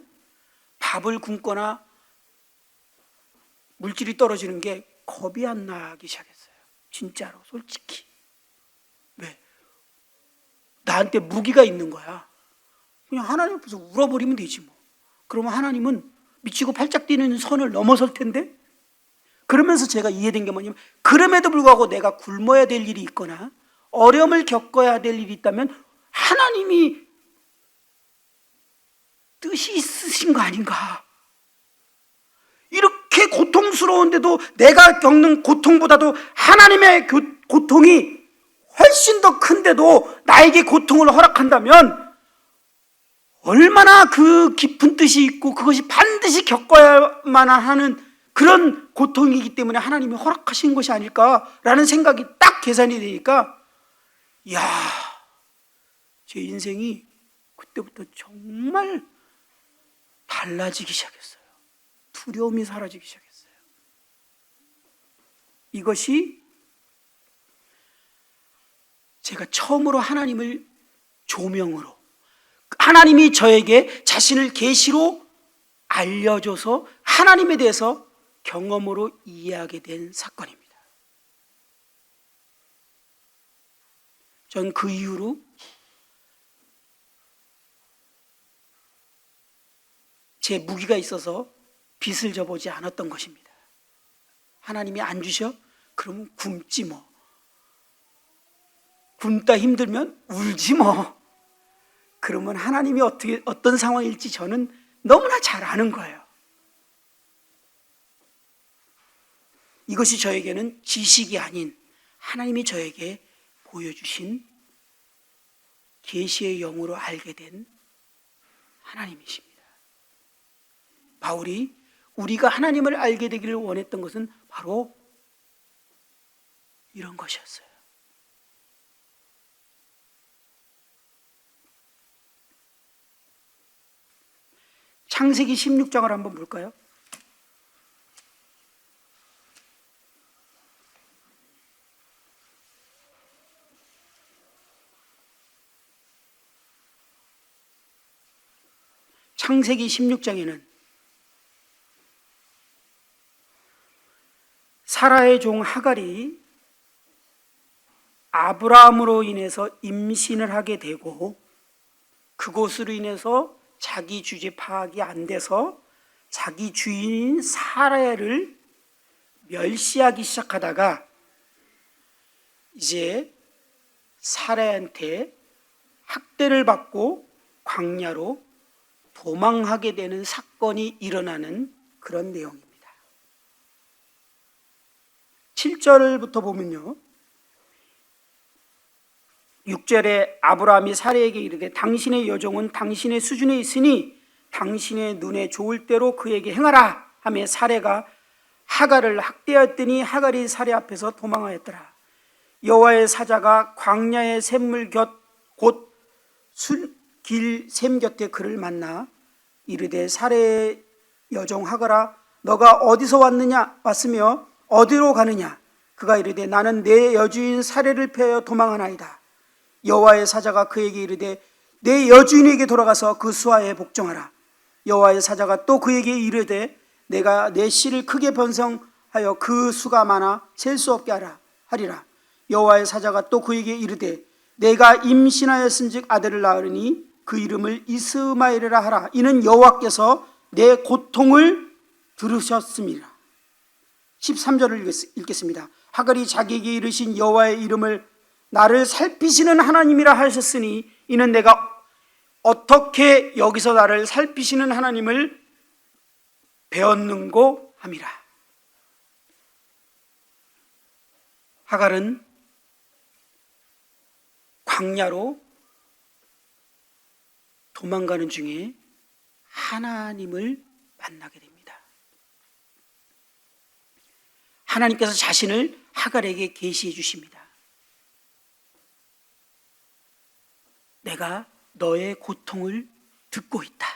[SPEAKER 1] 밥을 굶거나 물질이 떨어지는 게 겁이 안 나기 시작했어요. 진짜로, 솔직히. 왜? 나한테 무기가 있는 거야. 그냥 하나님 앞에서 울어버리면 되지 뭐. 그러면 하나님은 미치고 팔짝 뛰는 선을 넘어설 텐데? 그러면서 제가 이해된 게 뭐냐면, 그럼에도 불구하고 내가 굶어야 될 일이 있거나 어려움을 겪어야 될 일이 있다면 하나님이 뜻이 있으신 거 아닌가. 이렇게 고통스러운데도 내가 겪는 고통보다도 하나님의 고통이 훨씬 더 큰데도 나에게 고통을 허락한다면 얼마나 그 깊은 뜻이 있고 그것이 반드시 겪어야만 하는 그런 고통이기 때문에 하나님이 허락하신 것이 아닐까라는 생각이 딱 계산이 되니까, 이야, 제 인생이 그때부터 정말 달라지기 시작했어요. 두려움이 사라지기 시작했어요. 이것이 제가 처음으로 하나님을 조명으로, 하나님이 저에게 자신을 계시로 알려줘서 하나님에 대해서 경험으로 이해하게 된 사건입니다. 전 그 이후로 제 무기가 있어서 빚을 져보지 않았던 것입니다. 하나님이 안 주셔? 그러면 굶지 뭐. 굶다 힘들면 울지 뭐. 그러면 하나님이 어떤 상황일지 저는 너무나 잘 아는 거예요. 이것이 저에게는 지식이 아닌 하나님이 저에게 보여주신 계시의 영으로 알게 된 하나님이십니다. 바울이 우리가 하나님을 알게 되기를 원했던 것은 바로 이런 것이었어요. 창세기 16장을 한번 볼까요? 창세기 16장에는 사라의 종 하갈이 아브라함으로 인해서 임신을 하게 되고, 그것으로 인해서 자기 주제 파악이 안 돼서 자기 주인인 사라를 멸시하기 시작하다가 이제 사라한테 학대를 받고 광야로 도망하게 되는 사건이 일어나는 그런 내용입니다. 7절부터 보면요, 6절에 아브라함이 사라에게 이르되 당신의 여종은 당신의 수준에 있으니 당신의 눈에 좋을 대로 그에게 행하라 하며 사라가 하갈을 학대하였더니 하갈이 사라 앞에서 도망하였더라. 여호와의 사자가 광야의 샘물 곁 곧 길 샘 곁에 그를 만나 이르되 사라의 여종 하갈아, 너가 어디서 왔으며 어디로 가느냐? 그가 이르되 나는 내 여주인 사라를 패하여 도망하나이다. 여호와의 사자가 그에게 이르되 내 여주인에게 돌아가서 그 수하에 복종하라. 여호와의 사자가 또 그에게 이르되 내가 내 씨를 크게 번성하여 그 수가 많아 셀 수 없게 하리라. 여호와의 사자가 또 그에게 이르되 내가 임신하였은즉 아들을 낳으리니 그 이름을 이스마엘이라 하라. 이는 여호와께서 내 고통을 들으셨습니다. 13절을 읽겠습니다. 하갈이 자기에게 이르신 여호와의 이름을 나를 살피시는 하나님이라 하셨으니 이는 내가 어떻게 여기서 나를 살피시는 하나님을 배웠는고 함이라. 하갈은 광야로 도망가는 중에 하나님을 만나게 됩니다. 하나님께서 자신을 하갈에게 계시해 주십니다. 내가 너의 고통을 듣고 있다.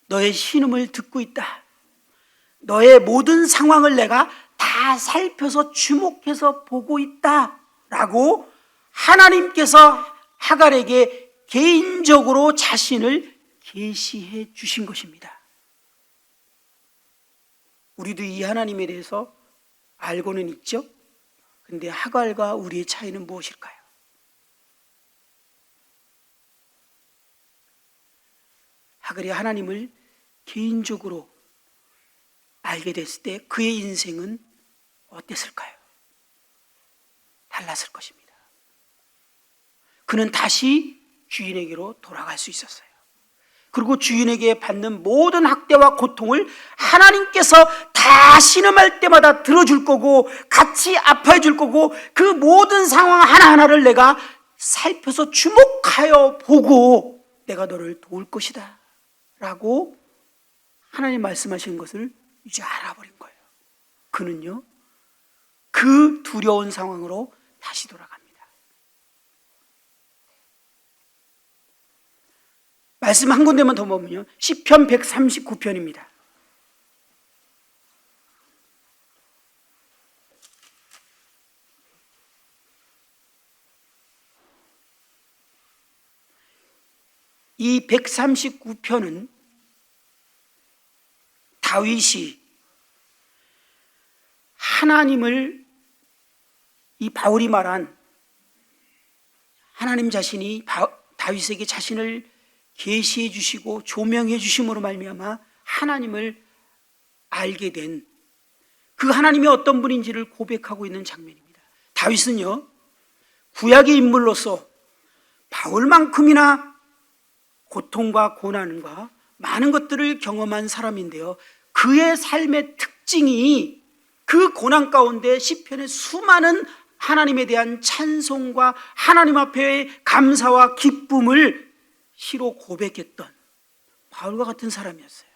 [SPEAKER 1] 너의 신음을 듣고 있다. 너의 모든 상황을 내가 다 살펴서 주목해서 보고 있다. 라고 하나님께서 하갈에게 개인적으로 자신을 계시해 주신 것입니다. 우리도 이 하나님에 대해서 알고는 있죠? 근데 하갈과 우리의 차이는 무엇일까요? 하갈이 하나님을 개인적으로 알게 됐을 때 그의 인생은 어땠을까요? 달랐을 것입니다. 그는 다시 주인에게로 돌아갈 수 있었어요. 그리고 주인에게 받는 모든 학대와 고통을 하나님께서 다 신음할 때마다 들어줄 거고 같이 아파해 줄 거고 그 모든 상황 하나하나를 내가 살펴서 주목하여 보고 내가 너를 도울 것이다 라고 하나님 말씀하신 것을 이제 알아버린 거예요. 그는요, 그 두려운 상황으로 다시 돌아갑니다. 말씀 한 군데만 더 보면요, 시편 139편입니다. 이 139편은 다윗이 하나님을, 이 바울이 말한 하나님 자신이 다윗에게 자신을 계시해 주시고 조명해 주심으로 말미암아 하나님을 알게 된 그 하나님이 어떤 분인지를 고백하고 있는 장면입니다. 다윗은요, 구약의 인물로서 바울만큼이나 고통과 고난과 많은 것들을 경험한 사람인데요, 그의 삶의 특징이 그 고난 가운데 시편의 수많은 하나님에 대한 찬송과 하나님 앞에 감사와 기쁨을 시로 고백했던 바울과 같은 사람이었어요.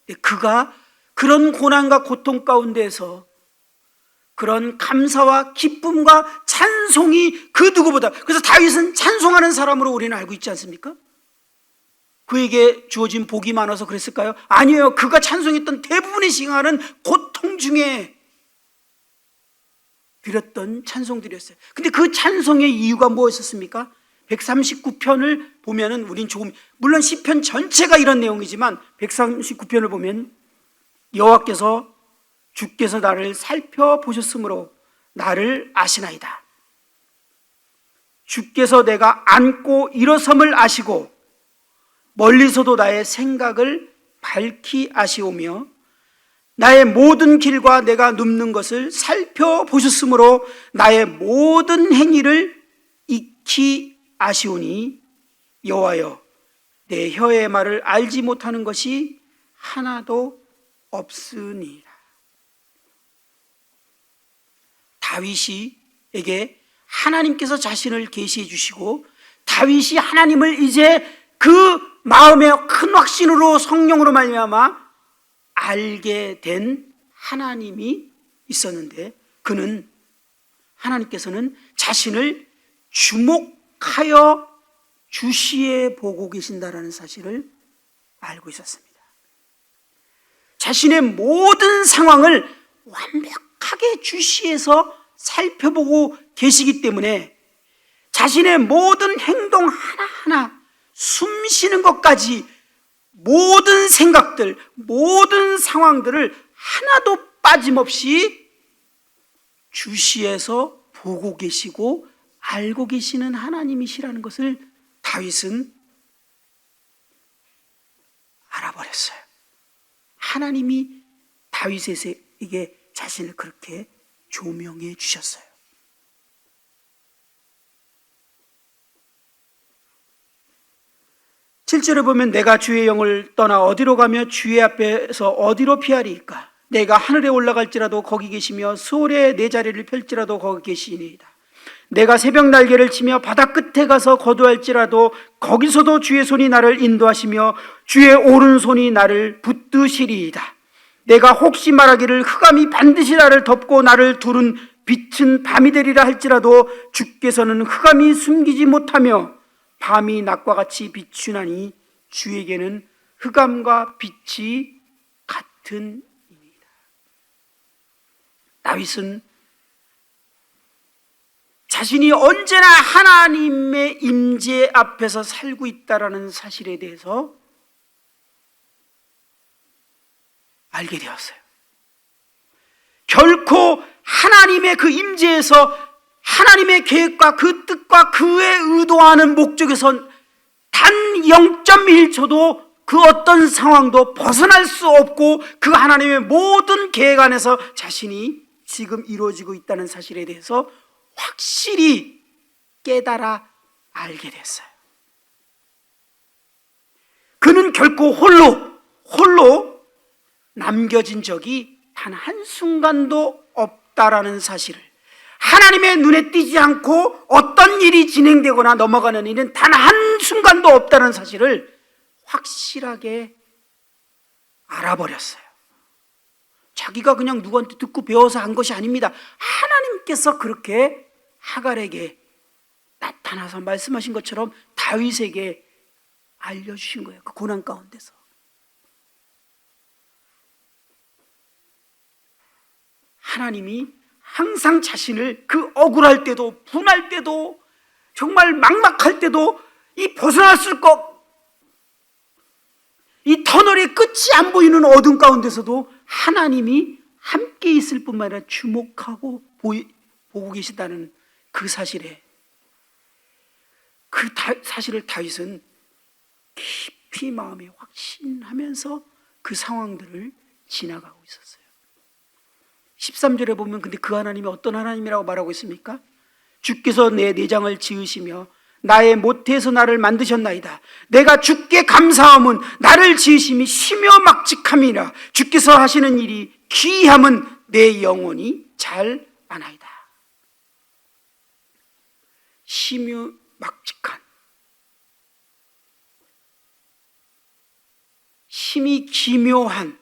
[SPEAKER 1] 근데 그가 그런 고난과 고통 가운데에서 그런 감사와 기쁨과 찬송이 그 누구보다, 그래서 다윗은 찬송하는 사람으로 우리는 알고 있지 않습니까? 그에게 주어진 복이 많아서 그랬을까요? 아니에요. 그가 찬송했던 대부분의 시간은 고통 중에 드렸던 찬송들이었어요. 근데 그 찬송의 이유가 무엇이었습니까? 139편을 보면은 우린 조금, 물론 시편 전체가 이런 내용이지만 139편을 보면 여호와께서 주께서 나를 살펴보셨으므로 나를 아시나이다. 주께서 내가 앉고 일어섬을 아시고 멀리서도 나의 생각을 밝히 아시오며 나의 모든 길과 내가 눕는 것을 살펴보셨으므로 나의 모든 행위를 익히 아시오니 여호와여, 내 혀의 말을 알지 못하는 것이 하나도 없으니라. 다윗에게 하나님께서 자신을 계시해 주시고 다윗이 하나님을 이제 그 마음의 큰 확신으로 성령으로 말미암아 알게 된 하나님이 있었는데, 그는, 하나님께서는 자신을 주목하여 주시해 보고 계신다라는 사실을 알고 있었습니다. 자신의 모든 상황을 완벽하게 주시해서 살펴보고 계시기 때문에 자신의 모든 행동 하나하나, 숨 쉬는 것까지, 모든 생각들, 모든 상황들을 하나도 빠짐없이 주시해서 보고 계시고 알고 계시는 하나님이시라는 것을 다윗은 알아버렸어요. 하나님이 다윗에게 자신을 그렇게 조명해 주셨어요. 실제로 보면 내가 주의 영을 떠나 어디로 가며 주의 앞에서 어디로 피하리이까? 내가 하늘에 올라갈지라도 거기 계시며 수월에 내 자리를 펼지라도 거기 계시니이다. 내가 새벽 날개를 치며 바다 끝에 가서 거두할지라도 거기서도 주의 손이 나를 인도하시며 주의 오른손이 나를 붙드시리이다. 내가 혹시 말하기를 흑암이 반드시 나를 덮고 나를 두른 빛은 밤이 되리라 할지라도 주께서는 흑암이 숨기지 못하며 밤이 낮과 같이 비추나니 주에게는 흑암과 빛이 같은 입니다. 다윗은 자신이 언제나 하나님의 임재 앞에서 살고 있다는 사실에 대해서 알게 되었어요. 결코 하나님의 그 임재에서 하나님의 계획과 그 뜻과 그의 의도하는 목적에선 단 0.1초도 그 어떤 상황도 벗어날 수 없고 그 하나님의 모든 계획 안에서 자신이 지금 이루어지고 있다는 사실에 대해서 확실히 깨달아 알게 됐어요. 그는 결코 홀로 남겨진 적이 단 한순간도 없다라는 사실을, 하나님의 눈에 띄지 않고 어떤 일이 진행되거나 넘어가는 일은 단 한순간도 없다는 사실을 확실하게 알아버렸어요. 자기가 그냥 누구한테 듣고 배워서 한 것이 아닙니다. 하나님께서 그렇게 하갈에게 나타나서 말씀하신 것처럼 다윗에게 알려주신 거예요. 그 고난 가운데서. 하나님이 항상 자신을 그 억울할 때도, 분할 때도, 정말 막막할 때도, 이 벗어날 수 없고 이 터널의 끝이 안 보이는 어둠 가운데서도 하나님이 함께 있을 뿐만 아니라 주목하고 보고 계시다는 그 사실에, 그 사실을 다윗은 깊이 마음에 확신하면서 그 상황들을 지나가고 있었어요. 13절에 보면 근데 그 하나님이 어떤 하나님이라고 말하고 있습니까? 주께서 내 내장을 지으시며 나의 모태에서 나를 만드셨나이다. 내가 주께 감사함은 나를 지으심이 심요 막직함이라. 주께서 하시는 일이 기이함은 내 영혼이 잘 아나이다. 심요 막직한, 심히 기묘한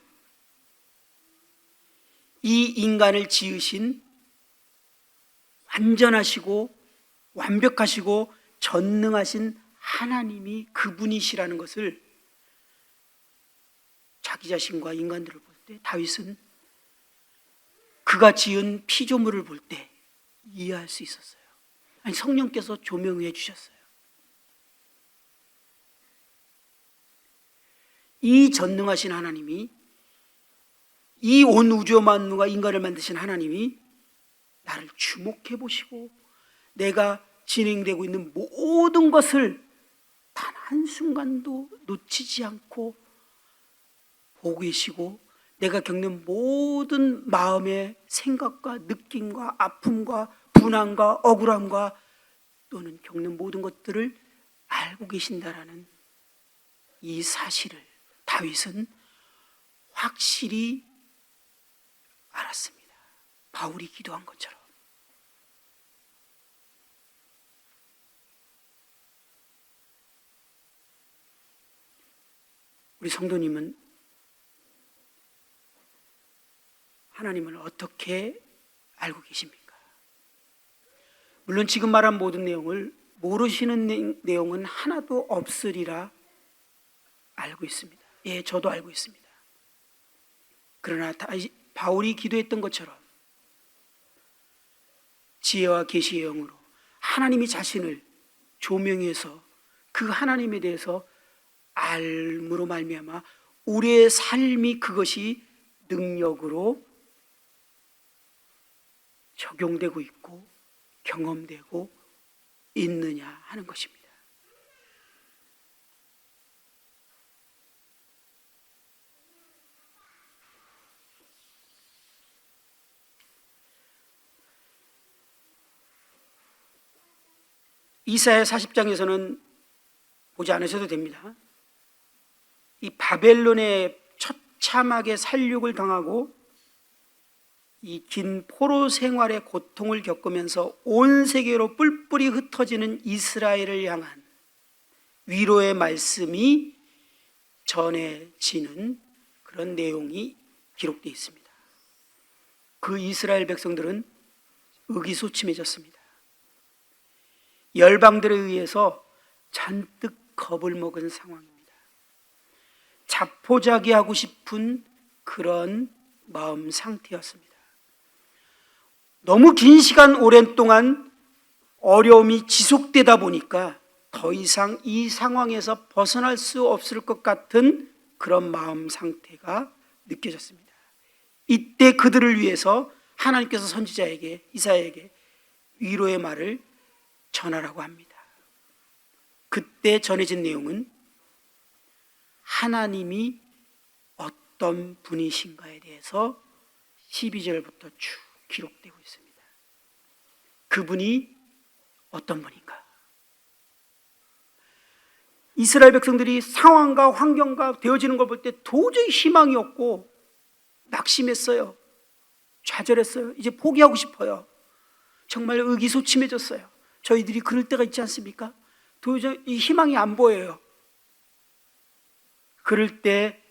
[SPEAKER 1] 이 인간을 지으신 완전하시고 완벽하시고 전능하신 하나님이 그분이시라는 것을 자기 자신과 인간들을 볼 때 다윗은 그가 지은 피조물을 볼 때 이해할 수 있었어요. 아니, 성령께서 조명해 주셨어요. 이 전능하신 하나님이, 이 온 우주 만물과 인간을 만드신 하나님이 나를 주목해 보시고 내가 진행되고 있는 모든 것을 단 한순간도 놓치지 않고 보고 계시고, 내가 겪는 모든 마음의 생각과 느낌과 아픔과 분함과 억울함과 또는 겪는 모든 것들을 알고 계신다라는 이 사실을 다윗은 확실히 알았습니다. 바울이 기도한 것처럼. 우리 성도님은 하나님을 어떻게 알고 계십니까? 물론 지금 말한 모든 내용을 모르시는 내용은 하나도 없으리라 알고 있습니다. 예, 저도 알고 있습니다. 그러나 바울이 기도했던 것처럼 지혜와 계시의 영으로 하나님이 자신을 조명해서 그 하나님에 대해서 알므로 말미암아 우리의 삶이 그것이 능력으로 적용되고 있고 경험되고 있느냐 하는 것입니다. 이사야 40장에서는 보지 않으셔도 됩니다. 이 바벨론의 처참하게 살육을 당하고 이 긴 포로 생활의 고통을 겪으면서 온 세계로 뿔뿔이 흩어지는 이스라엘을 향한 위로의 말씀이 전해지는 그런 내용이 기록되어 있습니다. 그 이스라엘 백성들은 의기소침해졌습니다. 열방들에 의해서 잔뜩 겁을 먹은 상황입니다. 자포자기하고 싶은 그런 마음 상태였습니다. 너무 긴 시간 오랜 동안 어려움이 지속되다 보니까 더 이상 이 상황에서 벗어날 수 없을 것 같은 그런 마음 상태가 느껴졌습니다. 이때 그들을 위해서 하나님께서 선지자에게, 이사야에게 위로의 말을 전하라고 합니다. 그때 전해진 내용은 하나님이 어떤 분이신가에 대해서 12절부터 쭉 기록되고 있습니다. 그분이 어떤 분인가? 이스라엘 백성들이 상황과 환경과 되어지는 걸 볼 때 도저히 희망이 없고 낙심했어요. 좌절했어요. 이제 포기하고 싶어요. 정말 의기소침해졌어요. 저희들이 그럴 때가 있지 않습니까? 도저히 희망이 안 보여요. 그럴 때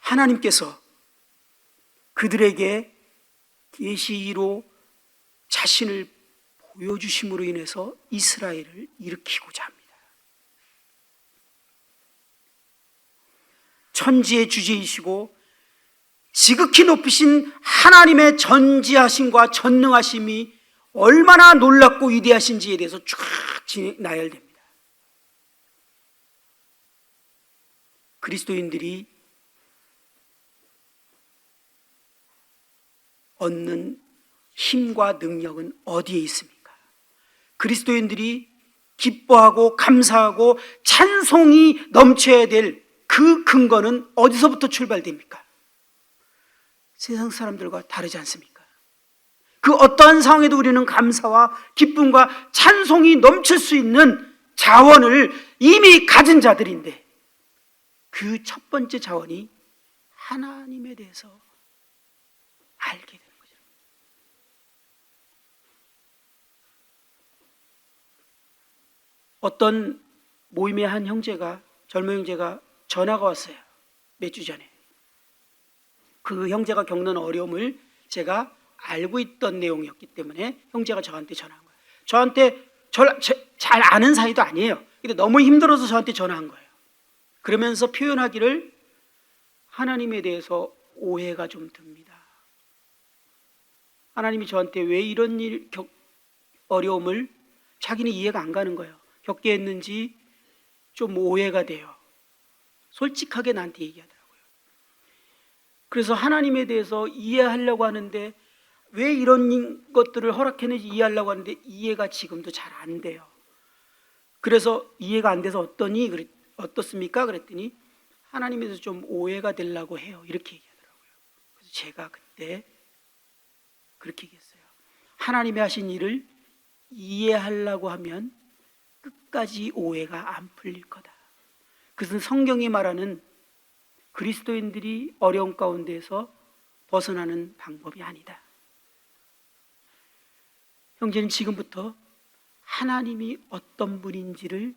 [SPEAKER 1] 하나님께서 그들에게 계시로 자신을 보여주심으로 인해서 이스라엘을 일으키고자 합니다. 천지의 주제이시고 지극히 높으신 하나님의 전지하심과 전능하심이 얼마나 놀랍고 위대하신지에 대해서 쫙 나열됩니다. 그리스도인들이 얻는 힘과 능력은 어디에 있습니까? 그리스도인들이 기뻐하고 감사하고 찬송이 넘쳐야 될 그 근거는 어디서부터 출발됩니까? 세상 사람들과 다르지 않습니까? 그 어떠한 상황에도 우리는 감사와 기쁨과 찬송이 넘칠 수 있는 자원을 이미 가진 자들인데 그 첫 번째 자원이 하나님에 대해서 알게 되는 거죠. 어떤 모임의 한 형제가, 젊은 형제가 전화가 왔어요. 몇 주 전에. 그 형제가 겪는 어려움을 제가 알고 있던 내용이었기 때문에 형제가 저한테 전화한 거예요. 저한테 잘 아는 사이도 아니에요. 근데 너무 힘들어서 저한테 전화한 거예요. 그러면서 표현하기를 하나님에 대해서 오해가 좀 듭니다. 하나님이 저한테 왜 이런 어려움을 자기는 이해가 안 가는 거예요. 겪게 했는지 좀 오해가 돼요. 솔직하게 나한테 얘기하더라고요. 그래서 하나님에 대해서 이해하려고 하는데 왜 이런 것들을 허락했는지 이해하려고 하는데 이해가 지금도 잘 안 돼요. 그래서 이해가 안 돼서 어떻습니까? 그랬더니 하나님에 대해서 좀 오해가 되려고 해요. 이렇게 얘기하더라고요. 그래서 제가 그때 그렇게 얘기했어요. 하나님이 하신 일을 이해하려고 하면 끝까지 오해가 안 풀릴 거다. 그것은 성경이 말하는 그리스도인들이 어려움 가운데에서 벗어나는 방법이 아니다. 형제는 지금부터 하나님이 어떤 분인지를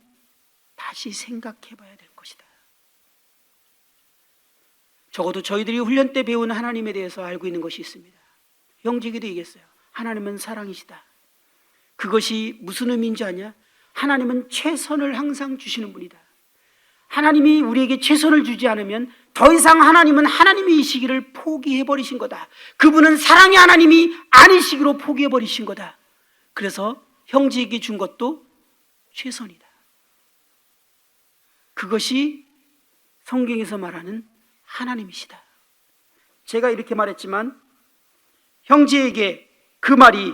[SPEAKER 1] 다시 생각해 봐야 될 것이다. 적어도 저희들이 훈련 때 배운 하나님에 대해서 알고 있는 것이 있습니다. 형제에게도 얘기했어요. 하나님은 사랑이시다. 그것이 무슨 의미인지 아냐? 하나님은 최선을 항상 주시는 분이다. 하나님이 우리에게 최선을 주지 않으면 더 이상 하나님은 하나님이시기를 포기해버리신 거다. 그분은 사랑의 하나님이 아니시기로 포기해버리신 거다. 그래서 형제에게 준 것도 최선이다. 그것이 성경에서 말하는 하나님이시다. 제가 이렇게 말했지만 형제에게 그 말이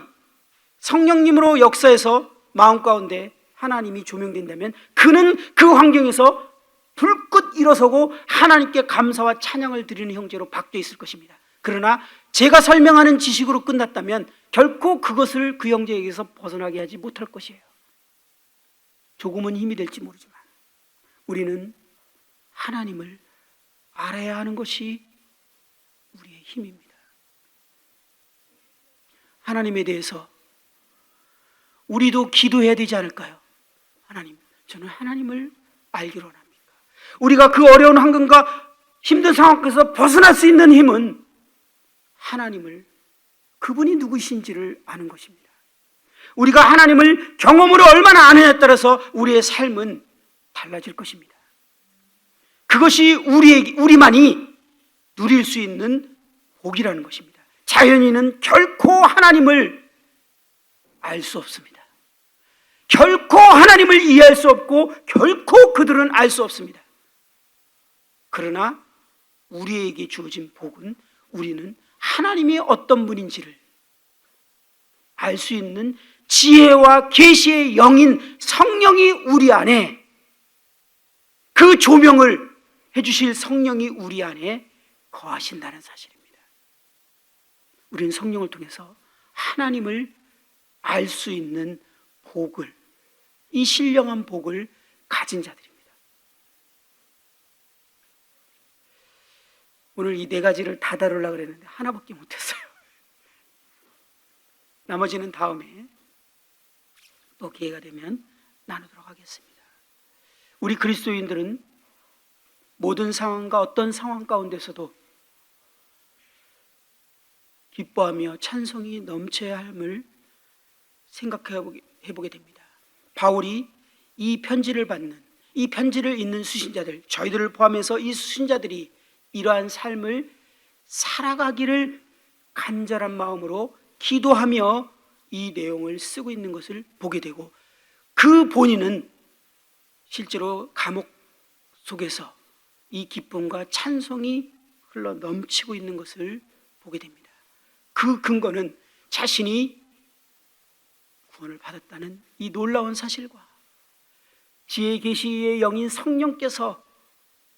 [SPEAKER 1] 성령님으로 역사해서 마음 가운데 하나님이 조명된다면 그는 그 환경에서 불긋 일어서고 하나님께 감사와 찬양을 드리는 형제로 바뀌어 있을 것입니다. 그러나 제가 설명하는 지식으로 끝났다면 결코 그것을 그 형제에게서 벗어나게 하지 못할 것이에요. 조금은 힘이 될지 모르지만 우리는 하나님을 알아야 하는 것이 우리의 힘입니다. 하나님에 대해서 우리도 기도해야 되지 않을까요? 하나님, 저는 하나님을 알기로 합니다. 우리가 그 어려운 환경과 힘든 상황에서 벗어날 수 있는 힘은 하나님을, 그분이 누구신지를 아는 것입니다. 우리가 하나님을 경험으로 얼마나 아느냐에 따라서 우리의 삶은 달라질 것입니다. 그것이 우리만이 누릴 수 있는 복이라는 것입니다. 자연인은 결코 하나님을 알 수 없습니다. 결코 하나님을 이해할 수 없고 결코 그들은 알 수 없습니다. 그러나 우리에게 주어진 복은 우리는 하나님이 어떤 분인지를 알 수 있는 지혜와 계시의 영인 성령이 우리 안에, 그 조명을 해주실 성령이 우리 안에 거하신다는 사실입니다. 우리는 성령을 통해서 하나님을 알 수 있는 복을, 이 신령한 복을 가진 자들입니다. 오늘 이 네 가지를 다 다루려고 그랬는데 하나밖에 못했어요. 나머지는 다음에 또 기회가 되면 나누도록 하겠습니다. 우리 그리스도인들은 모든 상황과 어떤 상황 가운데서도 기뻐하며 찬송이 넘쳐야 함을 생각해 보게 됩니다. 바울이 이 편지를 받는, 이 편지를 읽는 수신자들, 저희들을 포함해서 이 수신자들이 이러한 삶을 살아가기를 간절한 마음으로 기도하며 이 내용을 쓰고 있는 것을 보게 되고, 그 본인은 실제로 감옥 속에서 이 기쁨과 찬송이 흘러 넘치고 있는 것을 보게 됩니다. 그 근거는 자신이 구원을 받았다는 이 놀라운 사실과 지혜 계시의 영인 성령께서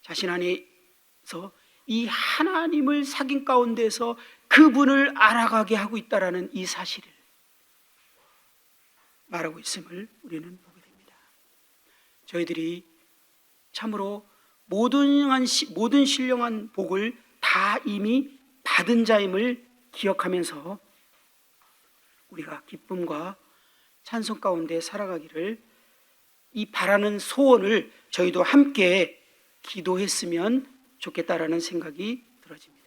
[SPEAKER 1] 자신 안에서 이 하나님을 사귐 가운데서 그분을 알아가게 하고 있다라는 이 사실을 말하고 있음을 우리는 보게 됩니다. 저희들이 참으로 모든 신령한 복을 다 이미 받은 자임을 기억하면서 우리가 기쁨과 찬송 가운데 살아가기를, 이 바라는 소원을 저희도 함께 기도했으면 좋겠다라는 생각이 들어집니다.